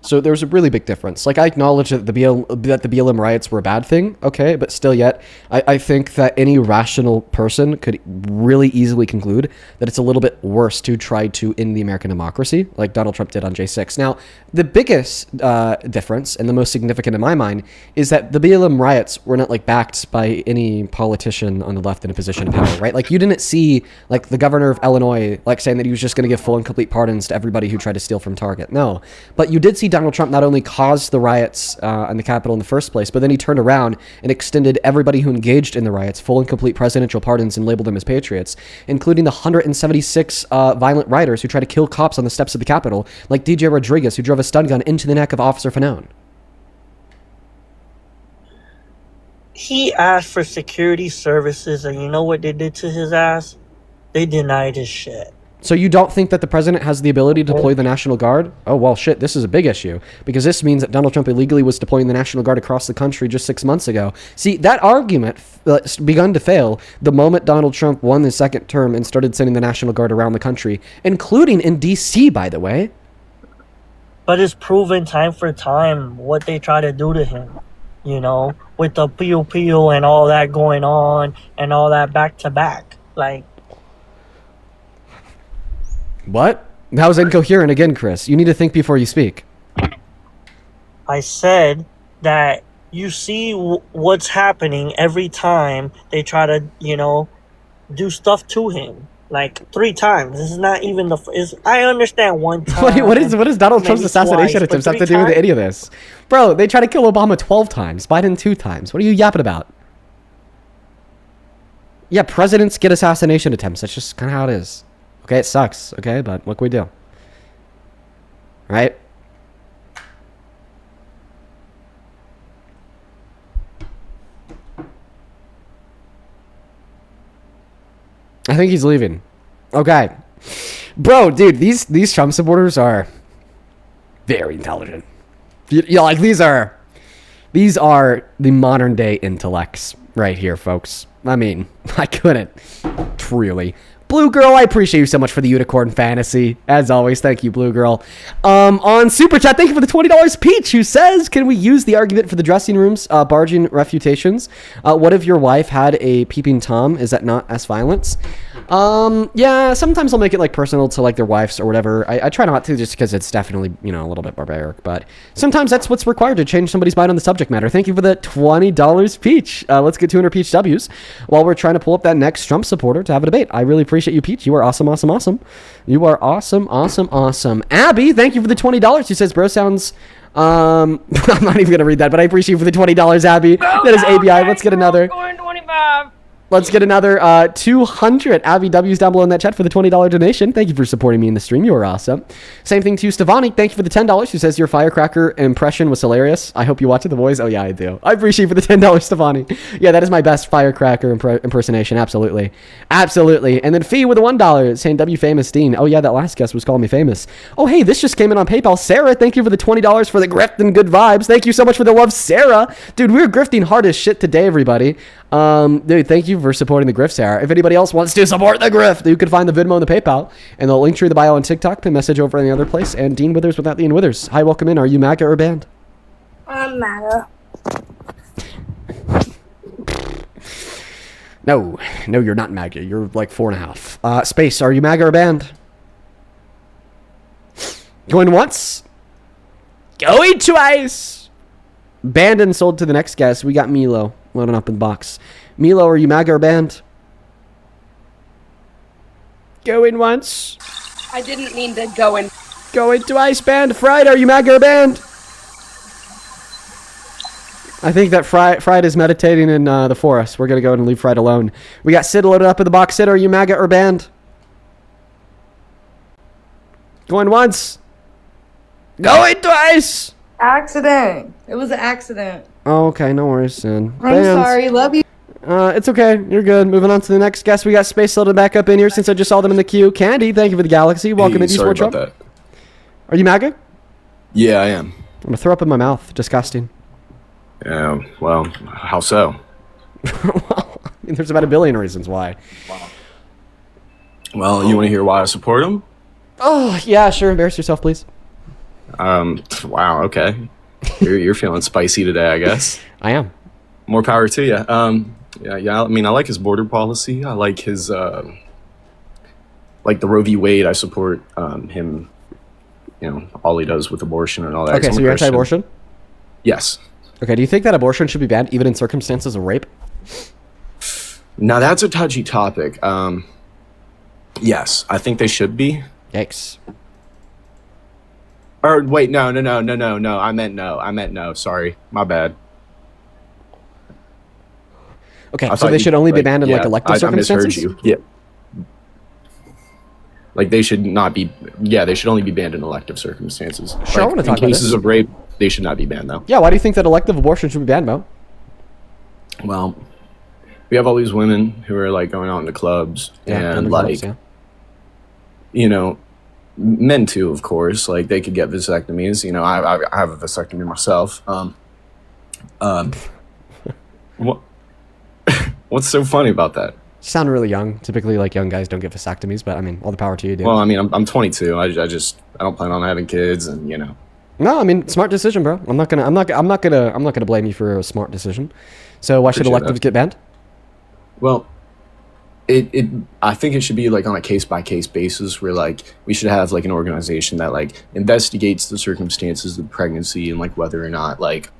So there's a really big difference. Like, I acknowledge that the BLM riots were a bad thing, okay, but still yet, I think that any rational person could really easily conclude that it's a little bit worse to try to end the American democracy, like Donald Trump did on J6. Now, the biggest difference, and the most significant in my mind, is that the BLM riots were not, like, backed by any politician on the left in a position of power, right? Like, you didn't see, like, the governor of Illinois, like, saying that he was just going to give full and complete pardons to everybody who tried to steal from Target. No. But you did see Donald Trump not only caused the riots in the Capitol in the first place, but then he turned around and extended everybody who engaged in the riots full and complete presidential pardons and labeled them as patriots, including the 176 violent rioters who tried to kill cops on the steps of the Capitol, like DJ Rodriguez, who drove a stun gun into the neck of Officer Fanone. He asked for security services, and you know what they did to his ass? They denied his shit. So you don't think that the president has the ability to deploy the National Guard? Oh, well, shit, this is a big issue. Because this means that Donald Trump illegally was deploying the National Guard across the country just 6 months ago. See, that argument begun to fail the moment Donald Trump won his second term and started sending the National Guard around the country, including in D.C., by the way. But it's proven time for time what they try to do to him. You know, with the pew pew and all that going on and all that back to back. Like, what? That was incoherent again, Chris. You need to think before you speak. I said that you see what's happening every time they try to, you know, do stuff to him. Like 3 times. This is not even the. I understand one time. What is Donald Trump's assassination attempts have to do with any of this? Bro, they tried to kill Obama 12 times, Biden 2 times. What are you yapping about? Yeah, presidents get assassination attempts. That's just kind of how it is. Okay, it sucks, okay, but what can we do? Right? I think he's leaving. Okay. Bro, dude, these Trump supporters are very intelligent. Like, these are the modern day intellects right here, folks. I mean, I couldn't really. Blue Girl, I appreciate you so much for the unicorn fantasy. As always, thank you, Blue Girl. On Super Chat, thank you for the $20. Peach, who says, can we use the argument for the dressing rooms, barging refutations? What if your wife had a peeping Tom? Is that not as violence? Yeah, sometimes I'll make it, like, personal to, like, their wives or whatever. I try not to just because it's definitely, you know, a little bit barbaric. But sometimes that's what's required to change somebody's mind on the subject matter. Thank you for the $20, Peach. Let's get 200 Peach W's while we're trying to pull up that next Trump supporter to have a debate. I really appreciate you, Peach. You are awesome, awesome, awesome. You are awesome, awesome, awesome. Abby, thank you for the $20. She says, bro sounds... I'm not even going to read that, but I appreciate you for the $20, Abby. That is ABI. Let's get another... Let's get another 200 Abby W's down below in that chat for the $20 donation. Thank you for supporting me in the stream. You are awesome. Same thing to Stevani. Thank you for the $10. Who says your firecracker impression was hilarious. I hope you watch it, The Boys. Oh, yeah, I do. I appreciate you for the $10, Stevani. Yeah, that is my best firecracker impersonation. Absolutely. Absolutely. And then Fee with the $1 saying W famous Dean. Oh, yeah, that last guest was calling me famous. Oh, hey, this just came in on PayPal. Sarah, thank you for the $20 for the grift and good vibes. Thank you so much for the love, Sarah. Dude, we're grifting hard as shit today, everybody. Dude, thank you for supporting the grift, Sarah. If anybody else wants to support the grift, you can find the Venmo and the PayPal, and the link tree in the bio on TikTok, pin message over in the other place, and Dean Withers without the Ian Withers. Hi, welcome in. Are you MAGA or banned? I'm MAGA. No, you're not MAGA. You're like 4.5. Space, are you MAGA or banned? Going once? Going twice! Banned and sold to the next guest. We got Milo loading up in the box. Milo, are you MAGA or banned? Going once. I didn't mean to go in. Going twice. Banned. Fried, are you MAGA or banned? I think that Fried is meditating in the forest. We're going to go and leave Fried alone. We got Sid loaded up in the box. Sid, are you MAGA or banned? Going once. Going twice. Accident. It was an accident. Oh, okay, no worries, Sid. I'm Banned. sorry. Love you. It's okay. You're good. Moving on to the next guest. We got Space Loaded back up in here since I just saw them in the queue. Candy, thank you for the galaxy. Welcome Hey, into sorry Sport about Trump. Are you MAGA? Yeah, I am. I'm going to throw up in my mouth. Disgusting. Yeah, well, how so? I mean, there's about a billion reasons why. Well, you want to hear why I support him? Oh, yeah, sure. Embarrass yourself, please. Wow, okay. You're feeling spicy today, I guess. I am. More power to you. Yeah, I mean, I like his border policy. I like his, like the Roe v. Wade. I support him, all he does with abortion and all that. Okay, so you're anti-abortion? Yes. Okay, do you think that abortion should be banned even in circumstances of rape? Now, that's a touchy topic. Yes, I think they should be. Yikes. Or, wait, no. I meant no. Sorry. My bad. Okay, so they should only be banned in elective circumstances? I misheard you. Yeah. Like they should not be. Yeah, they should only be banned in elective circumstances. Sure, I want to talk about this. In cases of rape, they should not be banned though. Yeah, why do you think that elective abortion should be banned, Mo? Well, we have all these women who are like going out into clubs and like, men too, of course. Like they could get vasectomies. I have a vasectomy myself. What? What's so funny about that? You sound really young. Typically, like young guys don't get vasectomies, but I mean, all the power to you, dude. Well, I mean, I'm 22. I don't plan on having kids, and No, I mean, smart decision, bro. I'm not gonna blame you for a smart decision. So why should Appreciate electives that. get banned? Well, I think it should be like on a case by case basis, where like we should have like an organization that like investigates the circumstances of pregnancy and like whether or not like,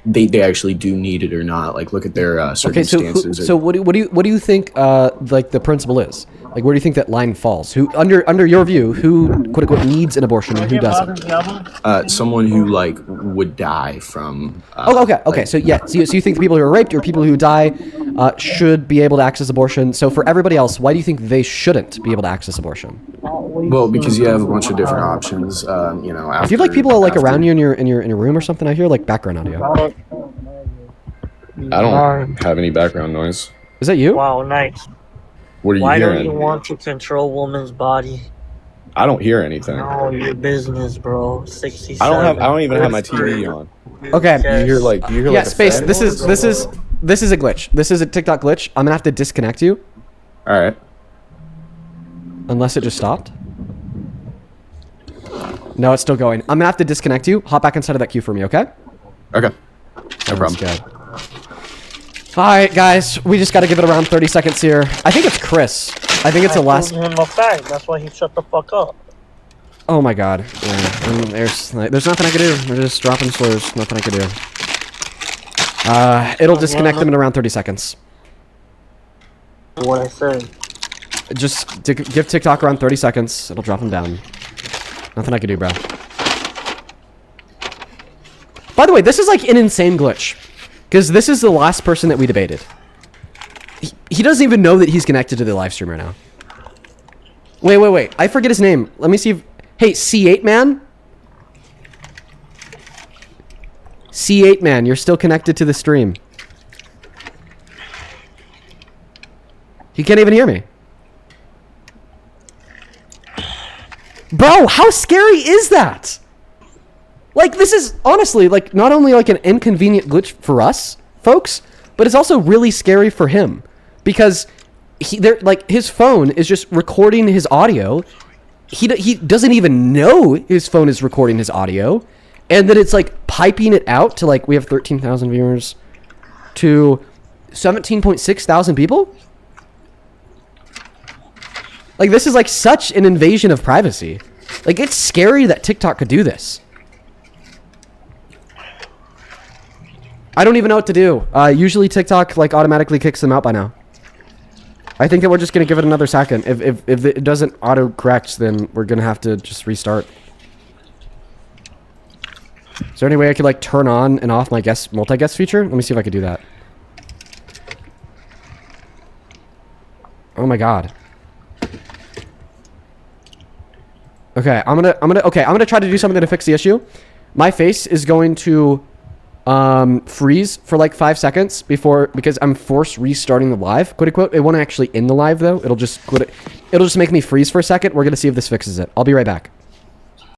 they actually do need it or not. Like look at their circumstances. So what do you think like the principle is? Like where do you think that line falls? Who under your view, who quote unquote needs an abortion and who doesn't? Someone who like would die from. Okay. So yeah, so you think the people who are raped or people who die should be able to access abortion? So for everybody else, why do you think they shouldn't be able to access abortion? Well, because you have a bunch of different options. If you have like people like around you in your room or something, I hear like background audio. I don't have any background noise. Is that you? Wow, nice. What are you Why hearing? don't you want to control woman's body? I don't hear anything. No, your business, bro. 67. I don't even have my TV on. Okay. You hear like yeah, a Space. fan? This is a glitch. This is a TikTok glitch. I'm gonna have to disconnect you. All right. Unless it just stopped. No, it's still going. I'm gonna have to disconnect you. Hop back inside of that queue for me, okay? Okay. No problem. Good. All right, guys. We just got to give it around 30 seconds here. I think it's Chris. I think it's the last. I told him a fact. That's why he shut the fuck up. Oh my God. Yeah. There's nothing I can do. We're just dropping slurs. Nothing I can do. It'll disconnect them in around 30 seconds. What I said. Just give TikTok around 30 seconds. It'll drop them down. Nothing I can do, bro. By the way, this is like an insane glitch. Because this is the last person that we debated. He doesn't even know that he's connected to the live stream right now. Wait. I forget his name. Let me see if... Hey, C8 Man? C8 Man, you're still connected to the stream. He can't even hear me. Bro, how scary is that? Like, this is honestly, like, not only like an inconvenient glitch for us, folks, but it's also really scary for him. Because his phone is just recording his audio. He doesn't even know his phone is recording his audio. And then it's like piping it out to like, we have 13,000 viewers to 17.6 thousand people. Like, this is like such an invasion of privacy. Like, it's scary that TikTok could do this. I don't even know what to do. Usually TikTok like automatically kicks them out by now. I think that we're just gonna give it another second. If it doesn't auto correct, then we're gonna have to just restart. Is there any way I could like turn on and off my multi-guest feature? Let me see if I could do that. Oh my god. Okay, I'm gonna try to do something to fix the issue. My face is going to freeze for like 5 seconds because I'm forced restarting the live, quote unquote. It won't actually end the live though. It'll just make me freeze for a second. We're gonna see if this fixes it. I'll be right back.